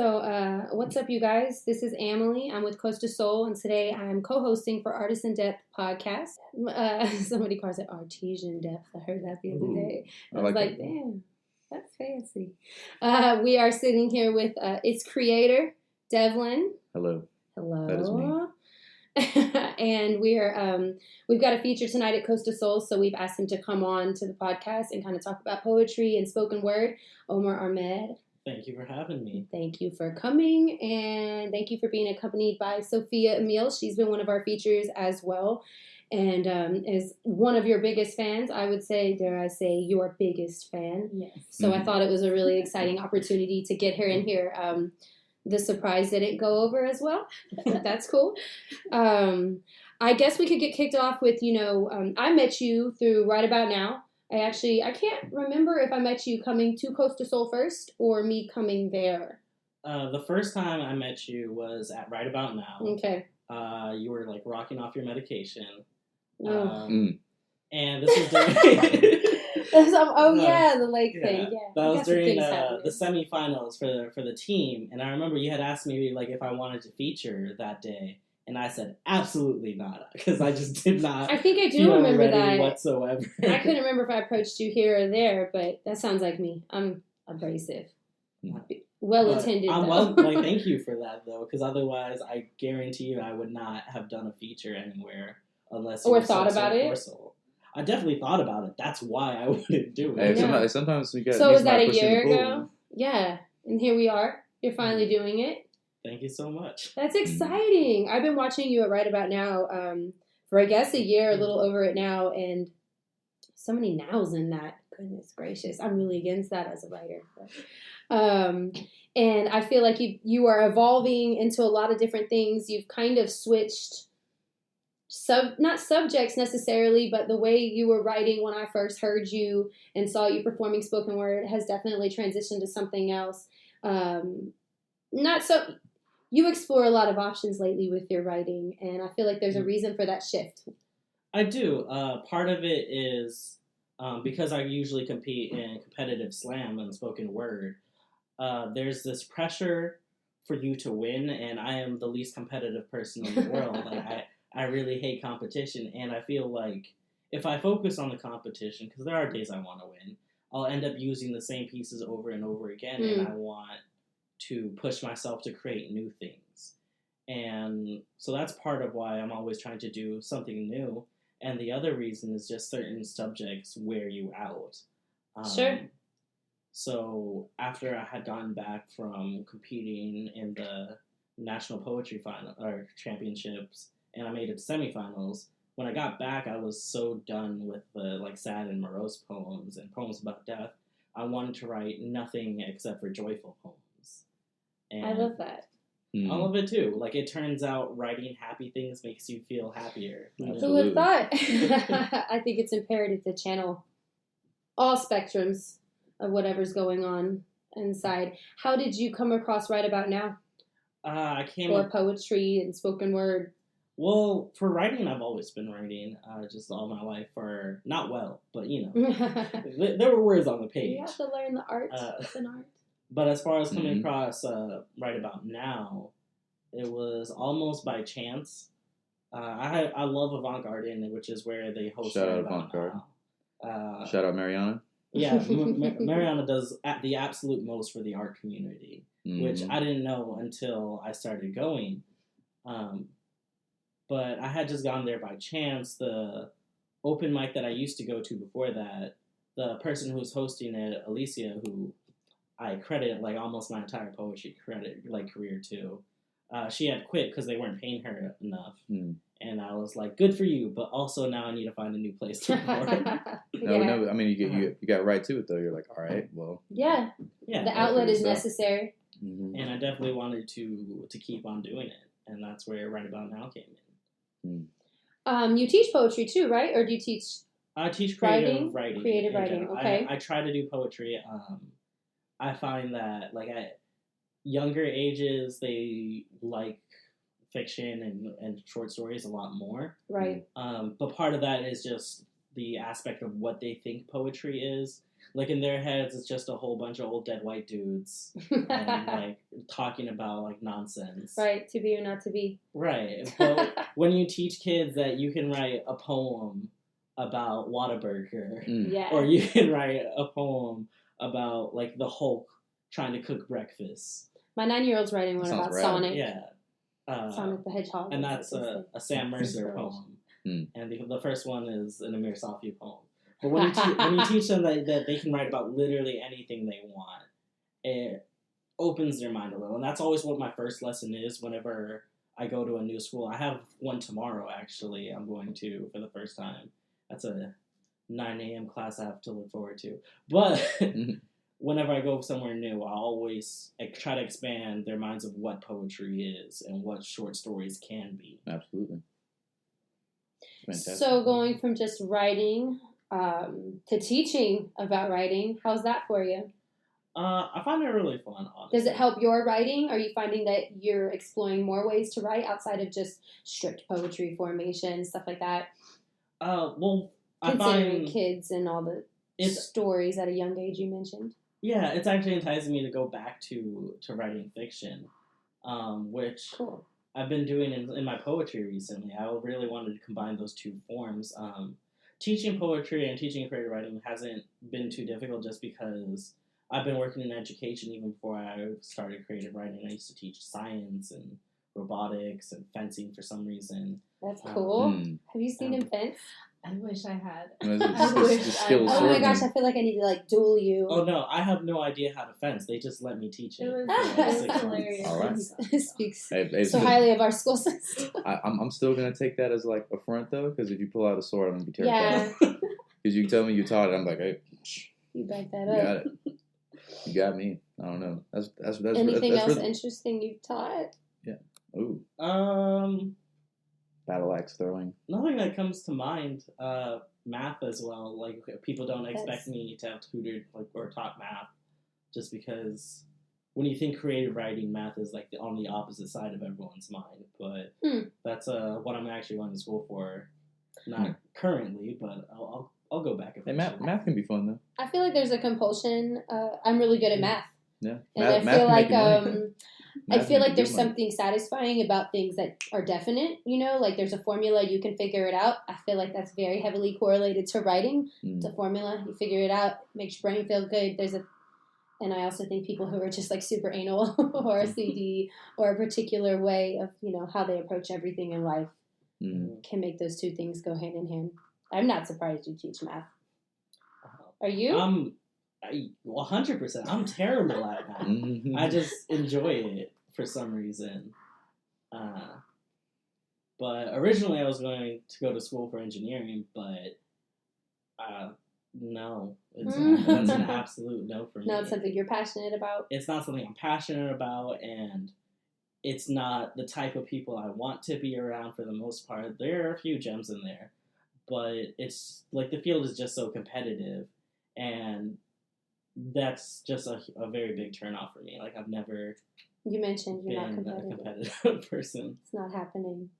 What's up, you guys? This is Amalie. I'm with Coast to Soul, and today I'm co-hosting for Artist in Depth podcast. Somebody calls it Artesian Depth. I heard that the other day. I was like, damn, that's fancy. We are sitting here with its creator, Devlin. Hello. Hello. That is me. And we've got a feature tonight at Coast to Soul, so we've asked him to come on to the podcast and kind of talk about poetry and spoken word. Omer Ahmed. Thank you for having me. Thank you for coming, and thank you for being accompanied by Sofia Emile. She's been one of our features as well, and is one of your biggest fans. I would say, dare I say, your biggest fan. Yes. So I thought it was a really exciting opportunity to get her in here. The surprise didn't go over as well. That's cool. I guess we could get kicked off with, I met you through Right About Now. I can't remember if I met you coming to Coast to Soul first or me coming there. The first time I met you was at Right About Now. Okay. You were like rocking off your medication. Oh. And this was during... the lake thing. Yeah. That was during the semifinals for the team. And I remember you had asked me like if I wanted to feature that day. And I said, absolutely not, because I just did not. I think I do remember that whatsoever. I couldn't remember if I approached you here or there, but that sounds like me. I'm abrasive. Well attended. Thank you for that, though, because otherwise, I guarantee you, I would not have done a feature anywhere unless. Or thought about it. I definitely thought about it. That's why I wouldn't do it. Hey, sometimes we get. So was that a year ago? Yeah, and here we are. You're finally doing it. Thank you so much. That's exciting. I've been watching you at Right About Now for, I guess, a year, a little over it now, and so many nows in that. Goodness gracious. I'm really against that as a writer. But, and I feel like you are evolving into a lot of different things. You've kind of switched, not subjects necessarily, but the way you were writing when I first heard you and saw you performing spoken word has definitely transitioned to something else. You explore a lot of options lately with your writing, and I feel like there's a reason for that shift. I do. Part of it is because I usually compete in competitive slam and spoken word. There's this pressure for you to win, and I am the least competitive person in the world. I really hate competition, and I feel like if I focus on the competition, because there are days I want to win, I'll end up using the same pieces over and over again, and I want to push myself to create new things. And so that's part of why I'm always trying to do something new. And the other reason is just certain subjects wear you out. Sure. So after I had gotten back from competing in the National Poetry Final or Championships, and I made it to semifinals, when I got back, I was so done with the sad and morose poems and poems about death. I wanted to write nothing except for joyful poems. And I love that. I love it too. It turns out writing happy things makes you feel happier. Who would have thought? I think it's imperative to channel all spectrums of whatever's going on inside. How did you come across Right About Now? For poetry and spoken word. Well, for writing, I've always been writing, just all my life. Not well, but there were words on the page. You have to learn the art. It's an art. But as far as coming across Right About Now, it was almost by chance. I love Avant-Garde, which is where they host Shout Right out About Avant-Garde. Now. Shout out Mariana. Yeah, Mariana does the absolute most for the art community, which I didn't know until I started going. But I had just gone there by chance. The open mic that I used to go to before that, the person who was hosting it, Alicia, who I credit almost my entire poetry career to. She had quit because they weren't paying her enough, and I was like, "Good for you," but also now I need to find a new place to perform. No, I mean you got right to it though. You're like, all right, well, yeah. The outlet is necessary, and I definitely wanted to keep on doing it, and that's where Right About Now came in. You teach poetry too, right? Or do you teach? I teach creative writing. Creative writing. Okay. I try to do poetry. I find that at younger ages they like fiction and short stories a lot more. Right. But part of that is just the aspect of what they think poetry is. Like in their heads, it's just a whole bunch of old dead white dudes and like talking about like nonsense. Right, to be or not to be. Right, but when you teach kids that you can write a poem about Whataburger, Yeah. or you can write a poem about like the Hulk trying to cook breakfast. My 9-year-old's writing one about rad. Sonic. Yeah. Sonic the Hedgehog. And that's a Sam Mercer poem. Mm. And the first one is an Amir Sofia poem. But when you teach them that they can write about literally anything they want, it opens their mind a little. And that's always what my first lesson is whenever I go to a new school. I have one tomorrow, actually, I'm going to for the first time. That's a 9 a.m. class I have to look forward to. But whenever I go somewhere new, I always try to expand their minds of what poetry is and what short stories can be. Absolutely. Fantastic. So going from just writing to teaching about writing, how's that for you? I find it really fun, honestly. Does it help your writing? Are you finding that you're exploring more ways to write outside of just strict poetry formation, stuff like that? Well, I Considering find kids and all the stories at a young age you mentioned. Yeah, it's actually enticing me to go back to writing fiction, which Cool. I've been doing in my poetry recently. I really wanted to combine those two forms. Teaching poetry and teaching creative writing hasn't been too difficult just because I've been working in education even before I started creative writing. I used to teach science and robotics and fencing for some reason. That's cool. Have you seen him fence? I wish I had. Oh my gosh, I feel like I need to like duel you. Oh no, I have no idea how to fence. They just let me teach it. It was hilarious. All right. Speaks Hey, so highly of our school system. I'm still gonna take that as like a front though, because if you pull out a sword, I'm gonna be terrified. Yeah. Because you tell me you taught it, I'm like, hey, You back that you up. got it. You got me. I don't know. That's Anything that's else really... interesting you've taught? Yeah. Ooh. Battle axe throwing. Nothing that comes to mind. Math as well. Like people don't expect me to have tutored or taught math, just because when you think creative writing, math is like on the opposite side of everyone's mind. But that's what I'm actually going to school for. Not currently, but I'll go back. Hey, math can be fun though. I feel like there's a compulsion. I'm really good at math. Yeah. And I feel like there's something satisfying about things that are definite, like there's a formula, you can figure it out. I feel like that's very heavily correlated to writing. It's a formula, you figure it out, makes your brain feel good. And I also think people who are just like super anal or a CD or a particular way of, how they approach everything in life can make those two things go hand in hand. I'm not surprised you teach math. Are you? 100%. I'm terrible at that. I just enjoy it for some reason. But originally I was going to go to school for engineering, but no. That's an absolute no for me. Not something you're passionate about? It's not something I'm passionate about, and it's not the type of people I want to be around for the most part. There are a few gems in there, but it's like the field is just so competitive, and that's just a very big turnoff for me. Like I've never. You mentioned you're not competitive. A competitive person. It's not happening.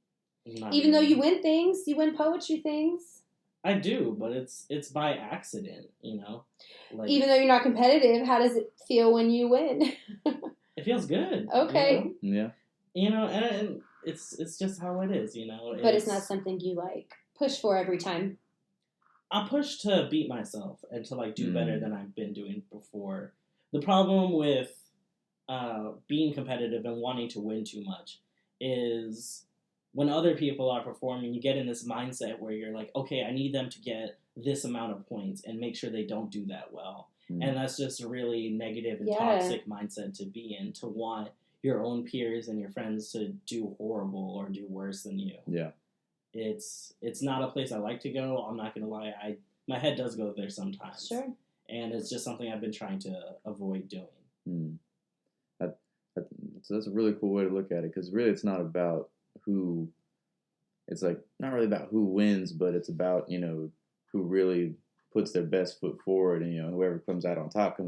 Even though you win things, you win poetry things. I do, but it's by accident, Like, even though you're not competitive, how does it feel when you win? It feels good. Okay. Yeah. And it's just how it is, But it's not something you like push for every time. I push to beat myself and to do better than I've been doing before. The problem with being competitive and wanting to win too much is when other people are performing, you get in this mindset where you're like, okay, I need them to get this amount of points and make sure they don't do that well. And that's just a really negative and toxic mindset to be in, to want your own peers and your friends to do horrible or do worse than you. Yeah. It's not a place I like to go. I'm not going to lie. My head does go there sometimes. Sure. And it's just something I've been trying to avoid doing. So that's a really cool way to look at it, because really it's not about who, it's like not really about who wins, but it's about, who really puts their best foot forward, and, whoever comes out on top.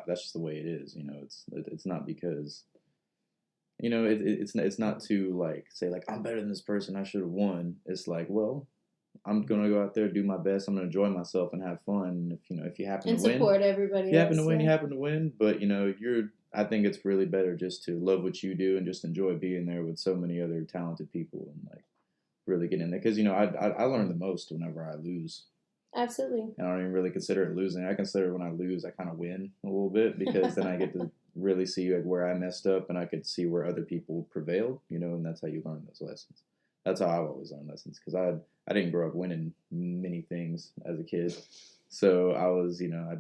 That's just the way it is. It's not because, it's not to say I'm better than this person, I should have won. It's like, well, I'm gonna go out there, do my best. I'm gonna enjoy myself and have fun. And if you happen and to win, support everybody. if you happen to else, win, yeah. you happen to win. But I think it's really better just to love what you do and just enjoy being there with so many other talented people and like really get in there. Because I learn the most whenever I lose. Absolutely. And I don't even really consider it losing. I consider when I lose, I kind of win a little bit because then I get to really see like where I messed up and I could see where other people prevailed, and that's how you learn those lessons. That's how I've always learned lessons because I didn't grow up winning many things as a kid. So I was, I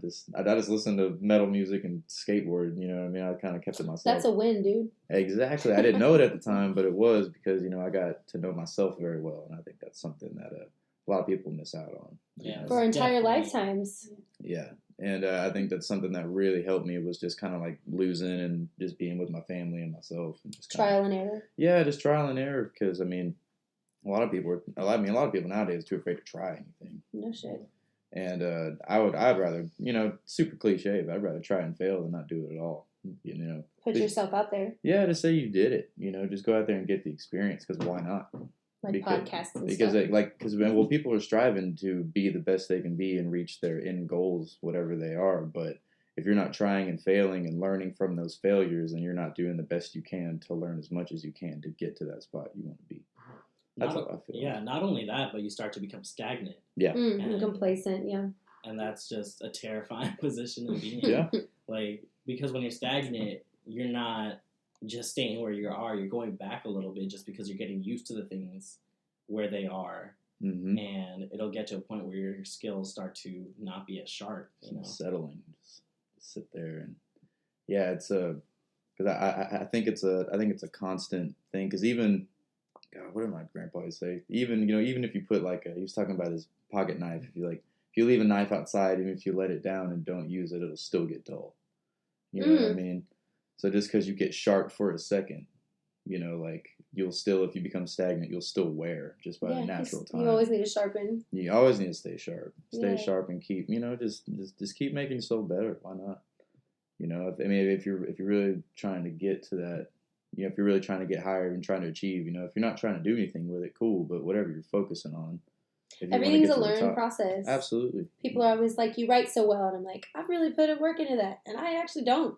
just listened to metal music and skateboard, I kind of kept it myself. That's a win, dude. Exactly. I didn't know it at the time, but it was because, I got to know myself very well. And I think that's something that a lot of people miss out on. Yeah, For entire definitely. lifetimes. Yeah. And I think that's something that really helped me was just kind of like losing and just being with my family and myself. And just Trial and error. Yeah, just trial and error because, a lot of people nowadays are too afraid to try anything. No shit. And I'd rather, super cliche, but I'd rather try and fail than not do it at all. Put yourself out there. Yeah, just say you did it. Just go out there and get the experience because why not? Like podcasts and because stuff. People are striving to be the best they can be and reach their end goals, whatever they are. But if you're not trying and failing and learning from those failures, then you're not doing the best you can to learn as much as you can to get to that spot you want to be. That's how I feel. Yeah, not only that, but you start to become stagnant. Yeah. And complacent, yeah. And that's just a terrifying position to be in. Yeah. Because when you're stagnant, you're not just staying where you are. You're going back a little bit just because you're getting used to the things where they are. Mm-hmm. And it'll get to a point where your skills start to not be as sharp. Settling. Just sit there and it's because I think it's a constant thing because even. God, what did my grandpa always say? Even if you put he was talking about his pocket knife. If you leave a knife outside, even if you let it down and don't use it, it'll still get dull. You know what I mean? So just because you get sharp for a second, you'll still, if you become stagnant, you'll still wear just by the natural time. You always need to sharpen. You always need to stay sharp. Stay sharp and keep, just keep making yourself better. Why not? If you're really trying to get to that. If you're really trying to get higher and trying to achieve, if you're not trying to do anything with it, cool. But whatever you're focusing on, everything's a learning process. Absolutely. People are always like, "You write so well," and I'm like, "I've really put a work into that," and I actually don't.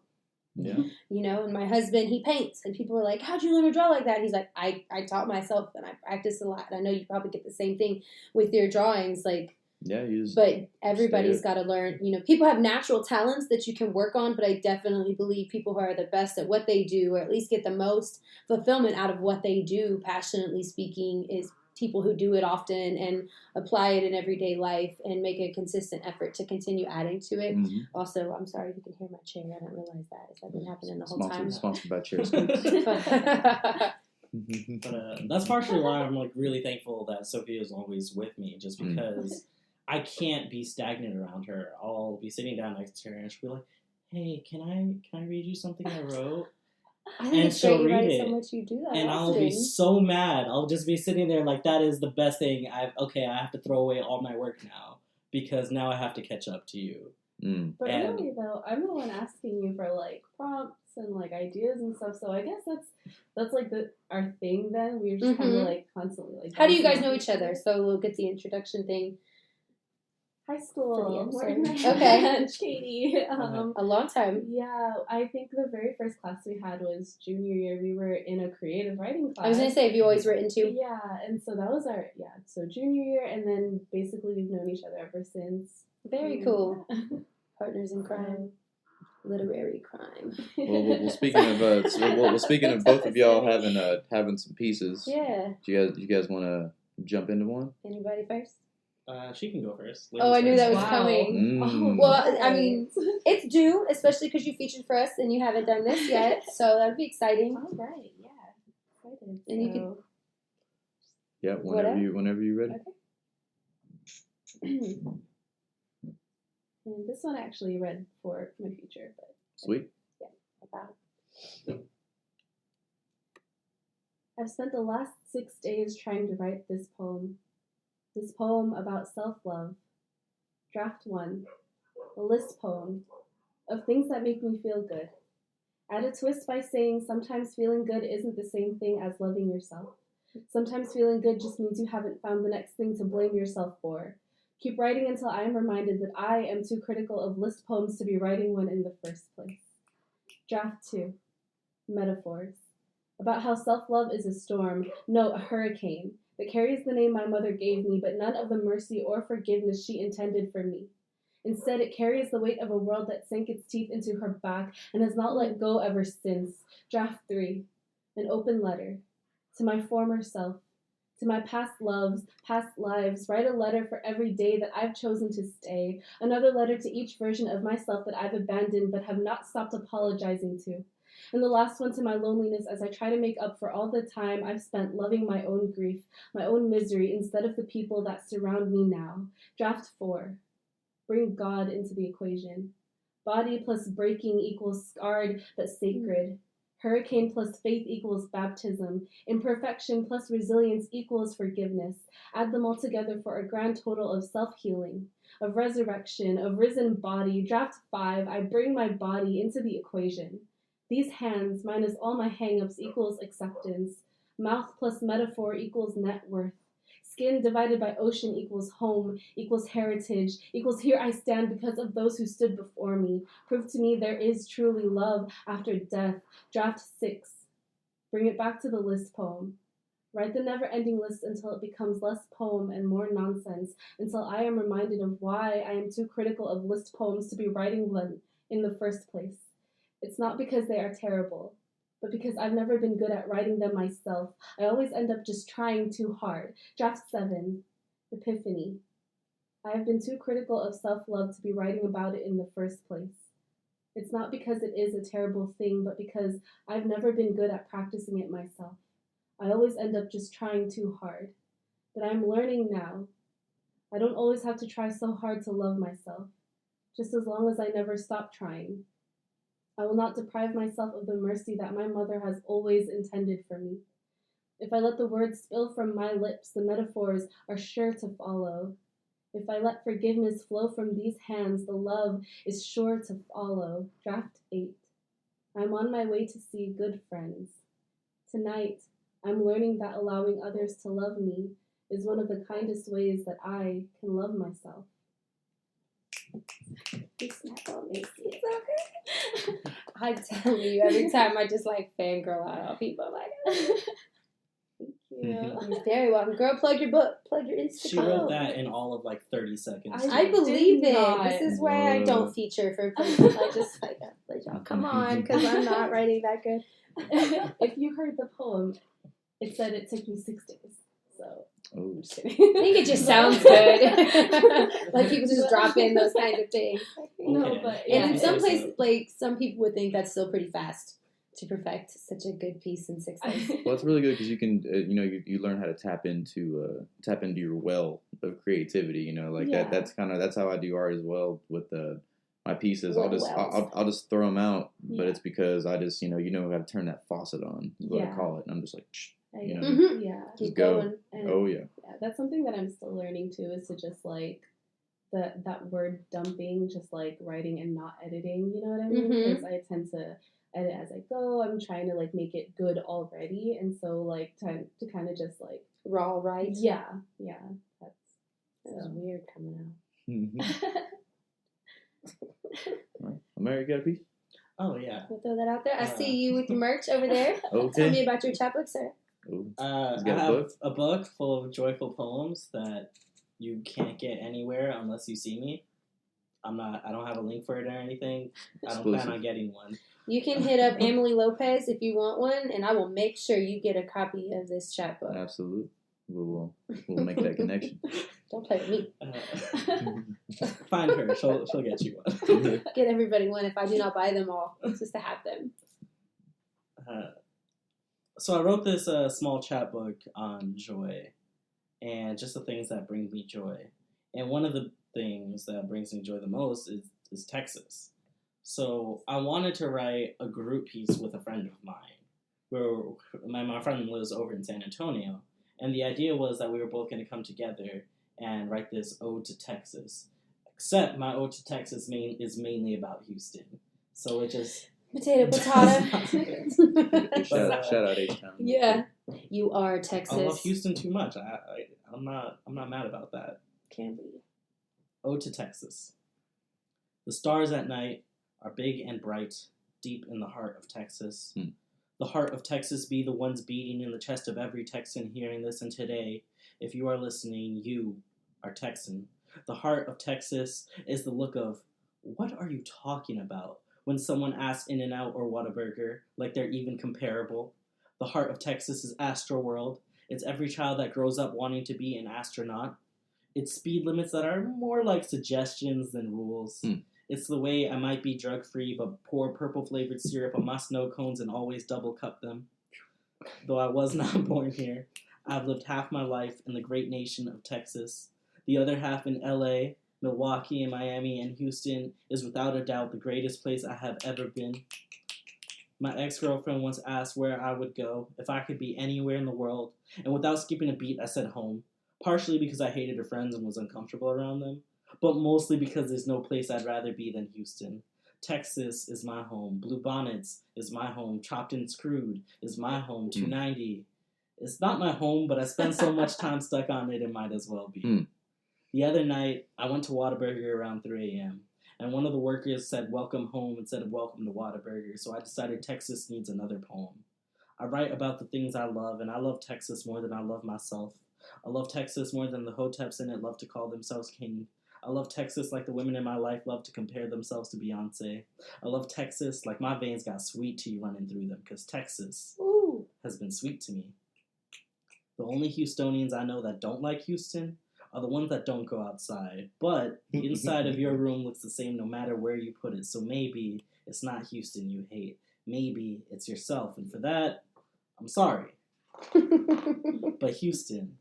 Yeah. And my husband, he paints, and people are like, "How'd you learn to draw like that?" He's like, "I taught myself, and I practiced a lot." And I know you probably get the same thing with your drawings, like. Yeah, but everybody's got to learn. People have natural talents that you can work on, but I definitely believe people who are the best at what they do, or at least get the most fulfillment out of what they do, passionately speaking, is people who do it often and apply it in everyday life and make a consistent effort to continue adding to it. Mm-hmm. Also, I'm sorry if you can hear my chair. I didn't realize that. It's been happening the whole time. Sponsored by chairs. But that's partially why I'm really thankful that Sofia is always with me, just because I can't be stagnant around her. I'll be sitting down next to her and she'll be like, "Hey, can I read you something I wrote?" And she'll read it. So much you do that and often. I'll be so mad. I'll just be sitting there like, that is the best thing. I have to throw away all my work now because now I have to catch up to you. But really though, I'm the one asking you for prompts and ideas and stuff. So I guess that's our thing. Then we're just kind of constantly How do you guys know each other? So we'll get the introduction thing. High school. Okay. Katie. A long time. Yeah, I think the very first class we had was junior year. We were in a creative writing class. I was going to say, have you always written too? Yeah, and so that was so junior year, and then basically we've known each other ever since. Very cool. Partners in crime. Literary crime. Well, speaking of both of y'all having some pieces. Yeah. Do you guys want to jump into one? Anybody first? She can go first. Oh, I knew that was coming. Oh, well, I mean, it's due, especially because you featured for us and you haven't done this yet, so that'd be exciting. All right, yeah, excited. And you can. Yeah, whenever you're ready. Okay. And this one I actually read for my future, but sweet. Yeah, about. I've spent the last 6 days trying to write this poem. This poem about self-love. Draft 1. A list poem of things that make me feel good. Add a twist by saying sometimes feeling good isn't the same thing as loving yourself. Sometimes feeling good just means you haven't found the next thing to blame yourself for. Keep writing until I am reminded that I am too critical of list poems to be writing one in the first place. Draft 2. Metaphors. About how self-love is a storm, no, a hurricane, that carries the name my mother gave me, but none of the mercy or forgiveness she intended for me. Instead, it carries the weight of a world that sank its teeth into her back and has not let go ever since. Draft 3. An open letter. To my former self. To my past loves, past lives, write a letter for every day that I've chosen to stay. Another letter to each version of myself that I've abandoned but have not stopped apologizing to. And the last one to my loneliness as I try to make up for all the time I've spent loving my own grief, my own misery, instead of the people that surround me now. Draft 4. Bring God into the equation. Body plus breaking equals scarred but sacred. Hurricane plus faith equals baptism. Imperfection plus resilience equals forgiveness. Add them all together for a grand total of self-healing, of resurrection, of risen body. Draft 5. I bring my body into the equation. These hands, minus all my hang-ups, equals acceptance. Mouth plus metaphor equals net worth. Skin divided by ocean equals home, equals heritage, equals here I stand because of those who stood before me. Prove to me there is truly love after death. Draft 6. Bring it back to the list poem. Write the never-ending list until it becomes less poem and more nonsense, until I am reminded of why I am too critical of list poems to be writing one in the first place. It's not because they are terrible, but because I've never been good at writing them myself. I always end up just trying too hard. Draft 7. Epiphany. I have been too critical of self-love to be writing about it in the first place. It's not because it is a terrible thing, but because I've never been good at practicing it myself. I always end up just trying too hard. But I'm learning now. I don't always have to try so hard to love myself, just as long as I never stop trying. I will not deprive myself of the mercy that my mother has always intended for me. If I let the words spill from my lips, the metaphors are sure to follow. If I let forgiveness flow from these hands, the love is sure to follow. Draft 8. I'm on my way to see good friends. Tonight, I'm learning that allowing others to love me is one of the kindest ways that I can love myself. I'm telling you, every time I just like fangirl out on people. I'm like, Thank you. you're very welcome. Girl, plug your book, plug your Instagram. She wrote that in all of like 30 seconds. I believe did it. not. This is why I don't feature for places. I just like, let y'all come on, because I'm not writing that good. If you heard the poem, it said it took me 6 days. So, Oh. I'm just kidding. I think it just sounds good. Like people just drop in those kinds of things. No, Okay. but And yeah. in some places, like some people would think that's still pretty fast to perfect such a good piece in 6 days. Well, it's really good because you can, you learn how to tap into your well of creativity. Yeah. That's how I do art as well with my pieces. Little I'll just throw them out, but Yeah. it's because I just how to turn that faucet on is what I Yeah. call it. And I'm just like, Mhm. Yeah. Keep go. going. And oh yeah, that's something that I'm still learning too, is to just like that word dumping, just like writing and not editing, you know what I mean? Mhm. Because I tend to edit as I go. I'm trying to like make it good already, and so like time to kind of just like Raw right. yeah. That's That was so. weird coming out. Right. Omer, you got a piece? Oh, yeah. We'll throw that out there. I see you with your merch over there. Okay. Tell me about your chapbook, sir. Oh. I He's got a have book? a book full of joyful poems that you can't get anywhere unless you see me. I don't have a link for it or anything. I don't plan Exclusive. on getting one. You can hit up Amalie Lopez if you want one, and I will make sure you get a copy of this chapbook. Absolutely. We'll make that connection. Don't play with me. Find her. She'll get you one. Get everybody one if I do not buy them all, just to have them. So I wrote this small chapbook on joy and just the things that bring me joy. And one of the things that brings me joy the most is Texas. So I wanted to write a group piece with a friend of mine. Where my friend lives over in San Antonio. And the idea was that we were both going to come together and write this ode to Texas. Except my ode to Texas is mainly about Houston. So it just Potato, potato. Shout out H-Town. Yeah. You are I Texas. love Houston too much. I'm not mad about that. Can't be. Ode to Texas. The stars at night are big and bright, deep in the heart of Texas. The heart of Texas be the ones beating in the chest of every Texan hearing this, and today, if you are listening, you are Texan. The heart of Texas is the look of, what are you talking about? When someone asks In-N-Out or Whataburger, like they're even comparable. The heart of Texas is Astroworld. It's every child that grows up wanting to be an astronaut. It's speed limits that are more like suggestions than rules. It's the way I might be drug-free, but pour purple-flavored syrup on my snow cones and always double-cup them. Though I was not born here, I've lived half my life in the great nation of Texas. The other half in LA, Milwaukee, and Miami, and Houston is without a doubt the greatest place I have ever been. My ex-girlfriend once asked where I would go if I could be anywhere in the world, and without skipping a beat, I said home. Partially because I hated her friends and was uncomfortable around them, but mostly because there's no place I'd rather be than Houston. Texas is my home. Blue Bonnets is my home. Chopped and Screwed is my home. 290. It's not my home, but I spend so much time stuck on it might as well be. The other night, I went to Whataburger around 3 a.m., and one of the workers said welcome home instead of welcome to Whataburger, so I decided Texas needs another poem. I write about the things I love, and I love Texas more than I love myself. I love Texas more than the hoteps in it love to call themselves king. I love Texas like the women in my life love to compare themselves to Beyonce. I love Texas like my veins got sweet tea running through them, because Texas has been sweet to me. The only Houstonians I know that don't like Houston are the ones that don't go outside. But the inside of your room looks the same no matter where you put it. So maybe it's not Houston you hate. Maybe it's yourself. And for that, I'm sorry. But Houston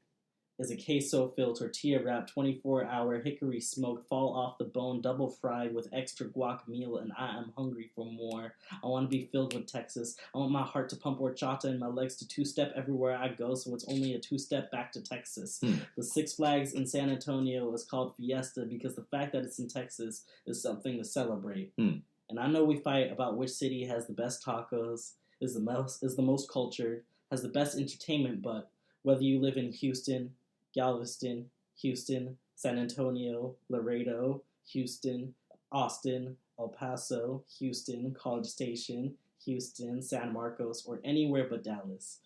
is a queso-filled, tortilla-wrapped, 24-hour hickory smoked, fall-off-the-bone, double-fried with extra guac meal, and I am hungry for more. I want to be filled with Texas. I want my heart to pump horchata and my legs to two-step everywhere I go, so it's only a two-step back to Texas. The Six Flags in San Antonio is called Fiesta because the fact that it's in Texas is something to celebrate. And I know we fight about which city has the best tacos, is the most cultured, has the best entertainment, but whether you live in Houston, Galveston, Houston, San Antonio, Laredo, Houston, Austin, El Paso, Houston, College Station, Houston, San Marcos, or anywhere but Dallas,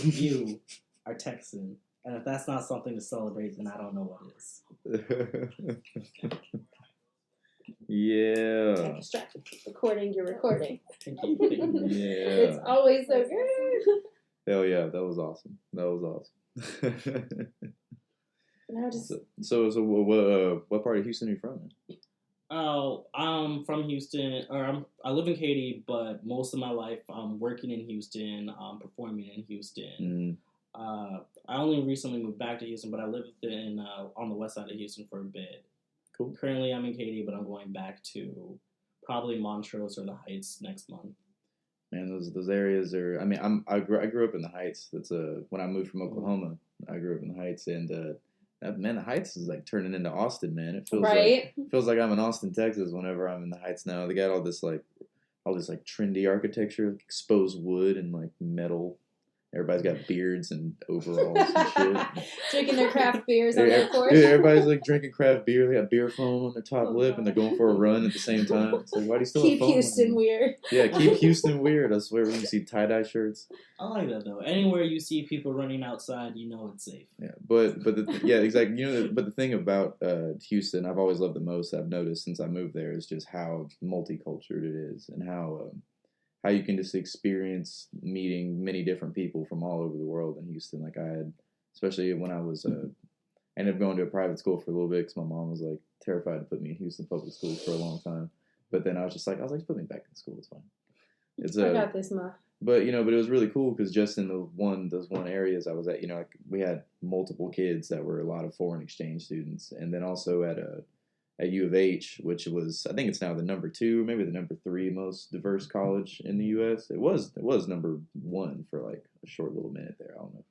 you are Texan. And if that's not something to celebrate, then I don't know what is. Yeah. Recording, you're recording. Thank you. Yeah. It's always so good. Hell yeah, that was awesome. Now just So what part of Houston are you from? Oh, I'm from Houston, or I live in Katy, but most of my life I'm working in Houston, performing in Houston. I only recently moved back to Houston, but I lived in on the west side of Houston for a bit. Cool. Currently, I'm in Katy, but I'm going back to probably Montrose or the Heights next month. Man, those areas are. I mean, I grew up in the Heights. That's when I moved from Oklahoma. I grew up in the Heights, and the Heights is like turning into Austin. Man, it feels like I'm in Austin, Texas. Whenever I'm in the Heights now, they got all this trendy architecture, exposed wood and like metal. Everybody's got beards and overalls and shit. Drinking their craft beers on their porch. Dude, everybody's like drinking craft beer. They got beer foam on their top lip, and they're going for a run at the same time. It's like, why do you still keep have foam Houston weird? Yeah, keep Houston weird. I swear, when you see tie-dye shirts. I like that though. Anywhere you see people running outside, you know it's safe. Yeah, but exactly. But the thing about Houston, I've always loved the most. I've noticed since I moved there is just how multicultural it is, and how you can just experience meeting many different people from all over the world in Houston. Like I had, especially when I was, I ended up going to a private school for a little bit because my mom was like terrified to put me in Houston public schools for a long time. But then I was like, put me back in school. It's fine. I got this, Ma. But it was really cool because just in those one areas I was at, like we had multiple kids that were a lot of foreign exchange students, and then also at U of H, which was, I think it's now the number 2, maybe the number 3 most diverse college in the U.S. It was number 1 for like a short little minute there. I don't know.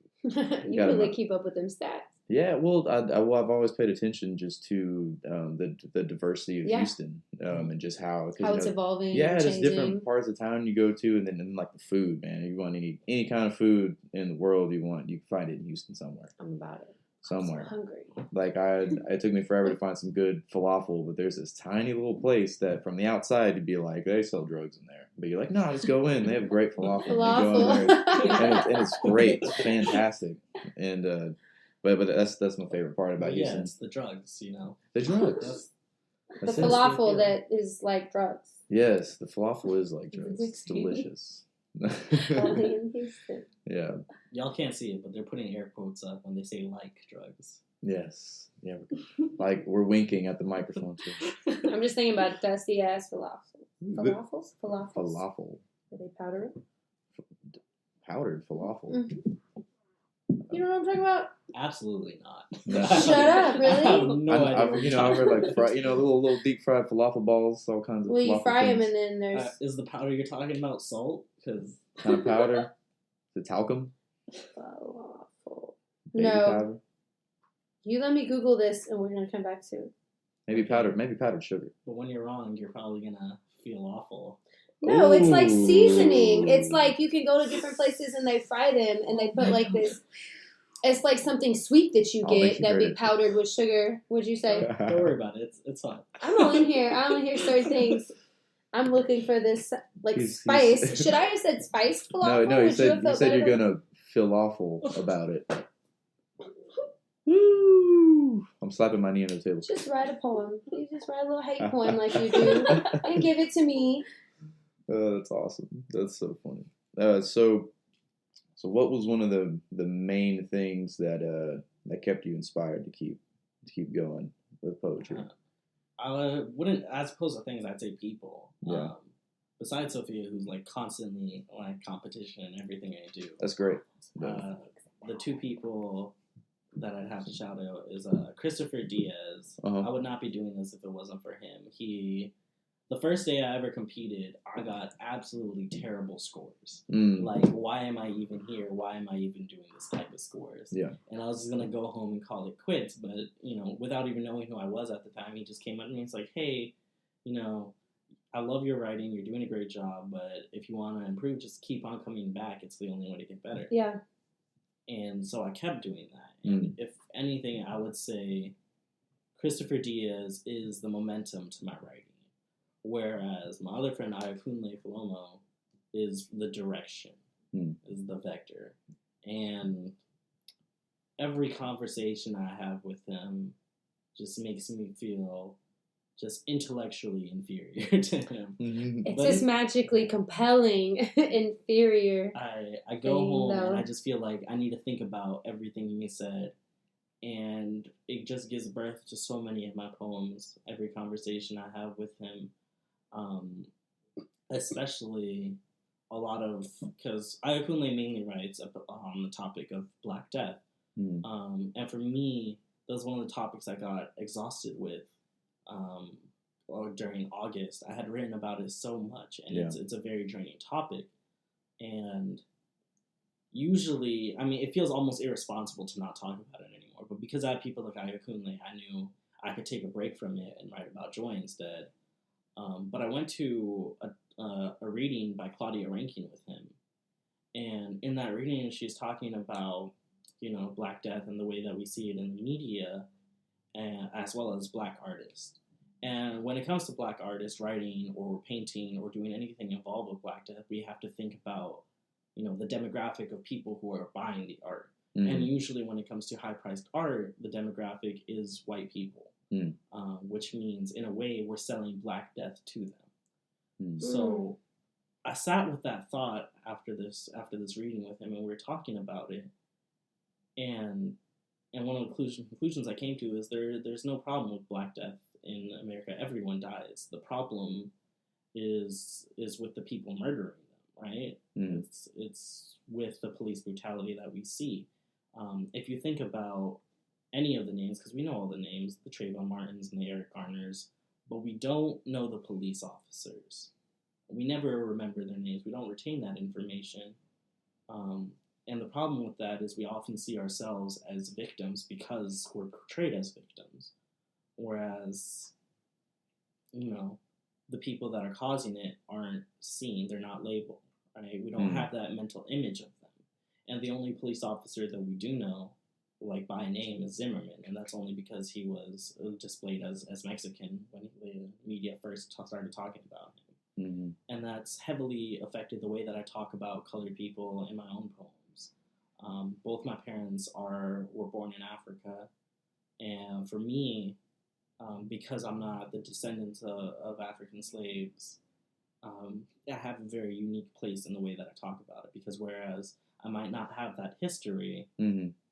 You really keep up with them stats. Yeah, well, I've always paid attention just to the diversity of Yeah. Houston, and just how it's evolving. yeah, and just different changing. parts of town you go to, and then like the food, man. If you want any kind of food in the world you want, you can find it in Houston somewhere. I'm about it. Somewhere. I'm so hungry. Like it took me forever to find some good falafel, but there's this tiny little place that from the outside you'd be like, they sell drugs in there, but you're like, no, just go in. They have great falafel. Falafel. You go in there, and it's great. It's fantastic. And but that's my favorite part about Houston. Yeah, it's the drugs, you know. The drugs. The That's it. falafel that is like drugs. Yes, the falafel is like drugs. It's Extreme. delicious. Only in Houston. Yeah. Y'all can't see it, but they're putting air quotes up when they say like drugs. Yes. Yeah. Like we're winking at the microphone too. I'm just thinking about dusty ass falafel. Falafels? Falafels. Falafel. Are they powdered? Powdered falafel. Mm-hmm. You know what I'm talking about? Absolutely not. No. Shut up, really? I have no idea. I've heard like little deep fried falafel balls, all kinds of. Well, you falafel fry them things. and then there's Is the powder you're talking about salt? Because kind of powder. The talcum. falafel. Baby No, powder. you let me Google this and we're gonna come back to it. Maybe powdered sugar. but when you're wrong, you're probably gonna feel awful. No, it's like Ooh. seasoning. It's like you can go to different places and they fry them and they put like this. It's like something sweet that you I'll make get you that great be at- powdered with sugar. What'd you say? Don't worry about it. It's fine. I'm only here. I only hear certain things. I'm looking for this like He's- spice. Should I have said spiced falafel? No, you Would you have said felt you're better? gonna feel awful about it. Woo! I'm slapping my knee on the table. Just write a poem. You just write a little hate poem like you do and give it to me. That's awesome. That's so funny. So what was one of the main things that kept you inspired to keep going with poetry? I wouldn't, as opposed to things, I'd say people. Yeah. Besides Sofia, who's like constantly like competition in everything I do. That's great. The two people that I'd have to shout out is Christopher Diaz. Uh-huh. I would not be doing this if it wasn't for him. The first day I ever competed, I got absolutely terrible scores. Like, why am I even here? Why am I even doing this type of scores? Yeah. And I was just going to go home and call it quits. But, you know, without even knowing who I was at the time, he just came up to me and was like, hey, you know, I love your writing. You're doing a great job. But if you want to improve, just keep on coming back. It's the only way to get better. Yeah. And so I kept doing that. And if anything, I would say Christopher Diaz is the momentum to my writing. Whereas my other friend, Ayakunle Falomo, is the direction, is the vector. And every conversation I have with him just makes me feel just intellectually inferior to him. It's But just magically compelling, inferior. I go home and I just feel like I need to think about everything he said. And it just gives birth to so many of my poems, every conversation I have with him. Especially a lot of, because Ayakunle mainly writes on the topic of Black Death. And for me, that was one of the topics I got exhausted with during August. I had written about it so much, and it's a very draining topic. And usually, I mean, it feels almost irresponsible to not talk about it anymore. But because I had people like Ayakunle, I knew I could take a break from it and write about joy instead. But I went to a reading by Claudia Rankine with him. And in that reading, she's talking about, you know, Black Death and the way that we see it in the media, and as well as Black artists. And when it comes to Black artists writing or painting or doing anything involved with Black Death, we have to think about, you know, the demographic of people who are buying the art. And usually when it comes to high-priced art, the demographic is white people, which means, in a way, we're selling Black Death to them. So I sat with that thought after this reading with him, and we were talking about it. And one of the conclusions I came to is there's no problem with Black Death in America. Everyone dies. The problem is with the people murdering them, right? It's with the police brutality that we see. If you think about any of the names, because we know all the names, the Trayvon Martins and the Eric Garners, but we don't know the police officers. We never remember their names. We don't retain that information. And the problem with that is we often see ourselves as victims because we're portrayed as victims. Whereas, the people that are causing it aren't seen, they're not labeled, right? We don't have that mental image of them. And the only police officer that we do know, like by name, is Zimmerman, and that's only because he was displayed as Mexican when the media first started talking about him. Mm-hmm. And that's heavily affected the way that I talk about colored people in my own poems. Both my parents were born in Africa, and for me, because I'm not the descendant of African slaves, I have a very unique place in the way that I talk about it, because whereas I might not have that history,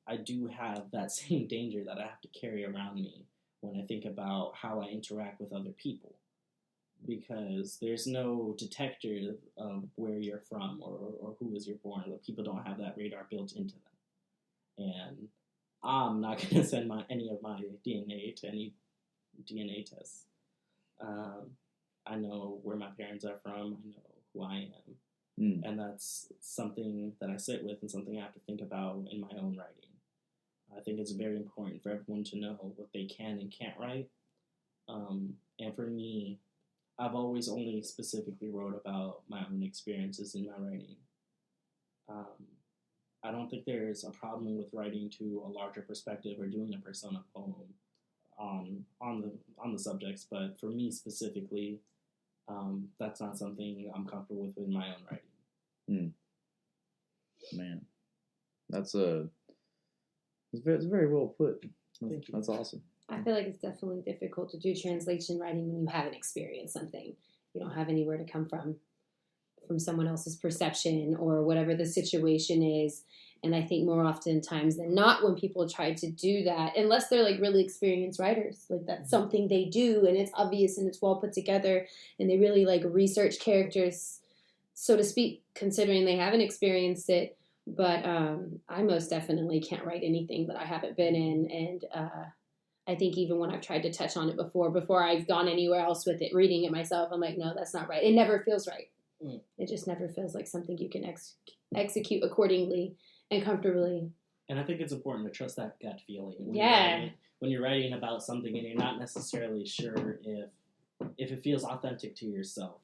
I do have that same danger that I have to carry around me when I think about how I interact with other people. Because there's no detector of where you're from or who was you born. People don't have that radar built into them. And I'm not going to send any of my DNA to any DNA tests. I know where my parents are from. I know who I am. And that's something that I sit with and something I have to think about in my own writing. I think it's very important for everyone to know what they can and can't write. And for me, I've always only specifically wrote about my own experiences in my writing. I don't think there's a problem with writing to a larger perspective or doing a persona poem on the subjects, but for me specifically, that's not something I'm comfortable with in my own writing. Man, it's very well put. Thank you. That's awesome. I feel like it's definitely difficult to do translation writing when you haven't experienced something. You don't have anywhere to come from someone else's perception or whatever the situation is. And I think more often times than not, when people try to do that, unless they're like really experienced writers, like that's something they do and it's obvious and it's well put together and they really like research characters, so to speak, considering they haven't experienced it. But I most definitely can't write anything that I haven't been in. And I think even when I've tried to touch on it before I've gone anywhere else with it, reading it myself, I'm like, no, that's not right. It never feels right. It just never feels like something you can execute accordingly and comfortably. And I think it's important to trust that gut feeling. When you're writing about something and you're not necessarily sure if it feels authentic to yourself.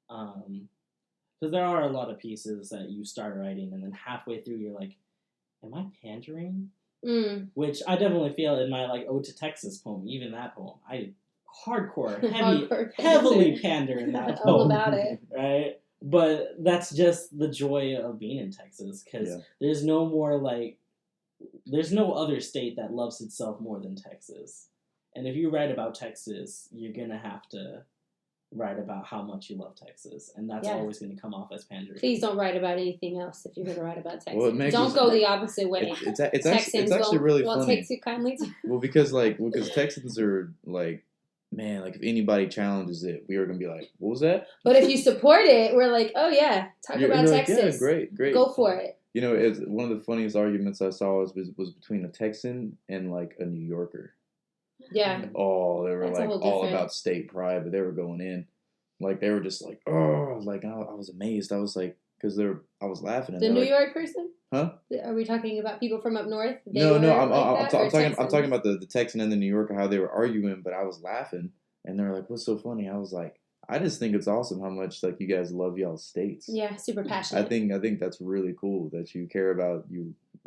Because there are a lot of pieces that you start writing and then halfway through you're like, am I pandering? Which I definitely feel in my like Ode to Texas poem, even that poem. I heavily pander in that poem. All about it. Right? But that's just the joy of being in Texas, because there's no other state that loves itself more than Texas. And if you write about Texas, you're going to have to write about how much you love Texas, and that's always going to come off as pandering. Please don't write about anything else if you're going to write about Texas. Well, don't go the opposite way. It's actually really funny. Take you kindly to. Well, because Texans are like, man, like if anybody challenges it, we are going to be like, what was that? But if you support it, we're like, oh yeah, talk about Texas. Yeah, great. Go for it. You know, it's one of the funniest arguments I saw was between a Texan and like a New Yorker. Yeah. Oh, they were like all about state pride, but they were going in. Like, they were just like, oh, like, I was amazed. I was like, because I was laughing. The New York person? Huh? Are we talking about people from up north? No, I'm talking about the Texan and the New Yorker, how they were arguing, but I was laughing. And they were like, what's so funny? I was like, I just think it's awesome how much, like, you guys love y'all's states. Yeah, super passionate. I think that's really cool that you care about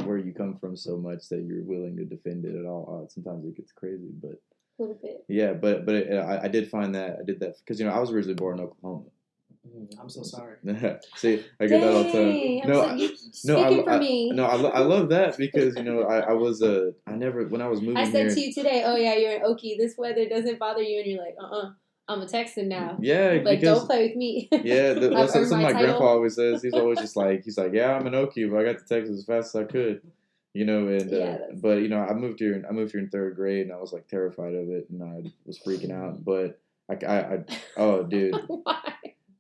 where you come from so much that you're willing to defend it at all. Sometimes it gets crazy, but a little bit. Yeah, but I did find that I did that because I was originally born in Oklahoma. I'm so sorry. See, I get that all the time. Speaking for me. No, I love that because I was when I was moving. I said here, to you today, oh yeah, you're an Okie. This weather doesn't bother you, and you're like, I'm a Texan now. Yeah, like don't play with me. Yeah, that's something my grandpa always says. He's always just like, yeah, I'm an Okie, but I got to Texas as fast as I could. But I moved here in third grade, and I was like terrified of it, and I was freaking out. But oh dude, why?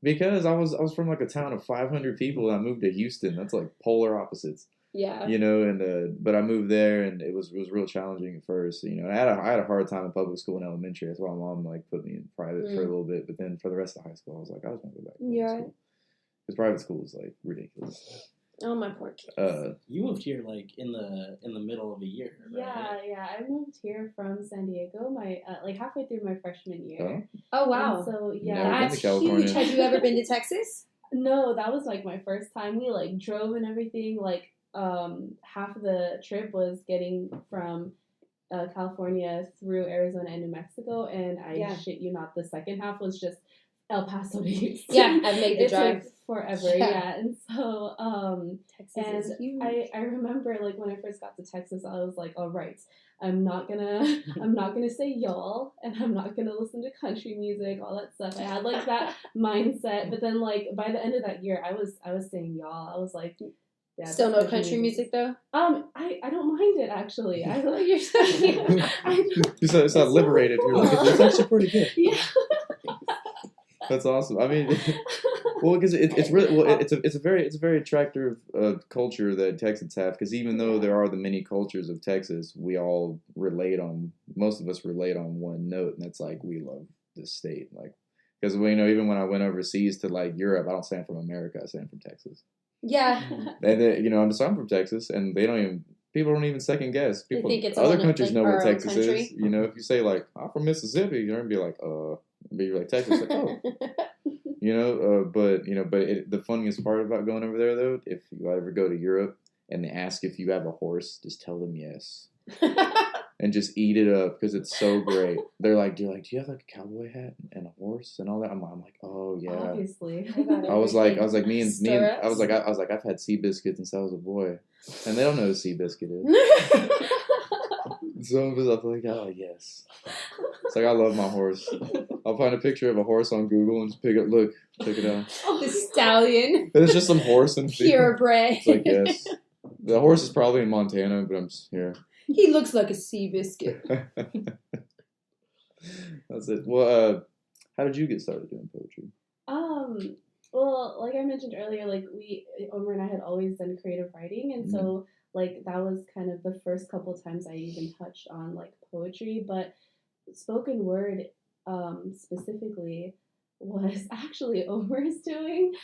Because I was from like a town of 500 people, and I moved to Houston. That's like polar opposites. Yeah. But I moved there, and it was real challenging at first. I had a hard time in public school and elementary. That's why my mom like put me in private for a little bit. But then for the rest of high school, I was like, I just want to go back to public school. Because private school is like ridiculous. Oh, my poor kids. You moved here like in the middle of a year, right? Yeah. I moved here from San Diego, my like halfway through my freshman year. Oh, wow. And so Never been That's to California. huge. Have you ever been to Texas? No, that was like my first time. We like drove and everything. Like half of the trip was getting from California through Arizona and New Mexico, and I shit you not, the second half was just El Paso to Houston. Yeah, I've made the it drive. took forever. Yeah, and so Texas is huge. I remember like when I first got to Texas, I was like, all right, I'm not gonna say y'all, and I'm not gonna listen to country music, all that stuff. I had like that mindset, but then like by the end of that year, I was saying y'all. I was like, yeah, Still no country music though. I don't mind it actually. I like you're so You said it's not liberated. You're like, it's actually pretty good. Yeah. That's awesome. I mean, well, because it's really it's a very attractive culture that Texans have. Because even though there are the many cultures of Texas, we all most of us relate on one note, and that's like we love this state. Like, because even when I went overseas to like Europe, I don't say I'm from America. I say I'm from Texas. Yeah. And I'm from Texas, and people don't even second guess. People, think it's other all countries like know our what own Texas country. is. If you say like I'm from Mississippi, you're gonna be like, but you're like Texas, like oh, but the funniest part about going over there though, if you ever go to Europe and they ask if you have a horse, just tell them yes. And just eat it up because it's so great. They're like, do you have like a cowboy hat and a horse and all that? I'm like, oh yeah. Obviously. I was like, I've had sea biscuits since I was a boy, and they don't know what sea biscuit is. So I'm like, oh yes. It's like I love my horse. I'll find a picture of a horse on Google and just check it out. The stallion. It's just some horse and Purebred. It's like yes. The horse is probably in Montana, but I'm just here. He looks like a sea biscuit. That's it. Well, how did you get started doing poetry? Well, like I mentioned earlier, like Omer and I had always done creative writing, and so like that was kind of the first couple times I even touched on like poetry, but spoken word specifically was actually Omer's doing.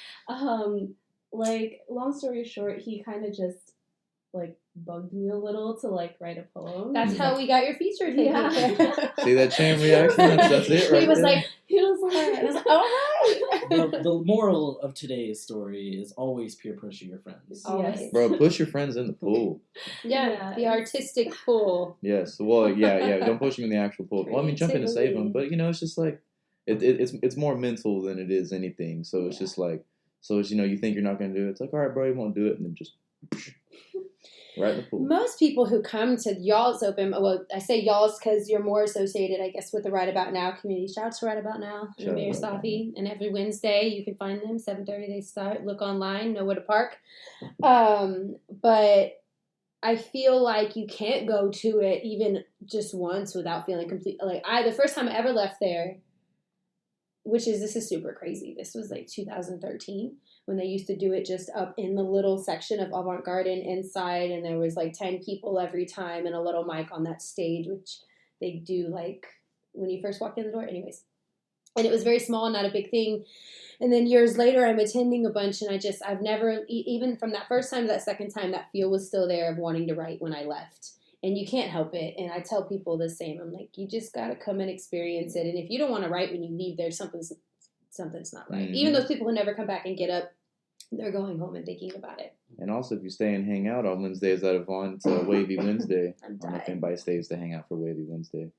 Like long story short, he kind of just like bugged me a little to like write a poem. That's how we got your feature taken. Yeah. See that chain reaction? That's it right He was there. like, all right. The moral of today's story is always peer pressure your friends. Always. Bro, push your friends in the pool. Yeah, the artistic pool. Yes. Well, yeah. Don't push them in the actual pool. Well, I mean, jump in to save them, but it's just like it's more mental than it is anything. So it's just like it's you think you're not gonna do it. It's like all right, bro, you won't do it, and then just right in the pool. Most people who come to y'all's open, well, I say y'all's because you're more associated, I guess, with the Right About Now community. Shout out to Right About Now and Mayor Sofia. And every Wednesday you can find them. 7:30 they start. Look online, know where to park. But I feel like you can't go to it even just once without feeling complete. Like the first time I ever left there, this is super crazy. This was like 2013 when they used to do it just up in the little section of Avant Garden inside, and there was like 10 people every time and a little mic on that stage, which they do like when you first walk in the door. Anyways. And it was very small, not a big thing. And then years later, I'm attending a bunch, and I've never, even from that first time to that second time, that feel was still there of wanting to write when I left. And you can't help it. And I tell people the same. I'm like, you just got to come and experience it. And if you don't want to write when you leave there, something's not right. Mm-hmm. Even those people who never come back and get up, they're going home and thinking about it. And also, if you stay and hang out on Wednesdays at Avant, Wavy Wednesday. I don't know if anybody stays to hang out for Wavy Wednesday.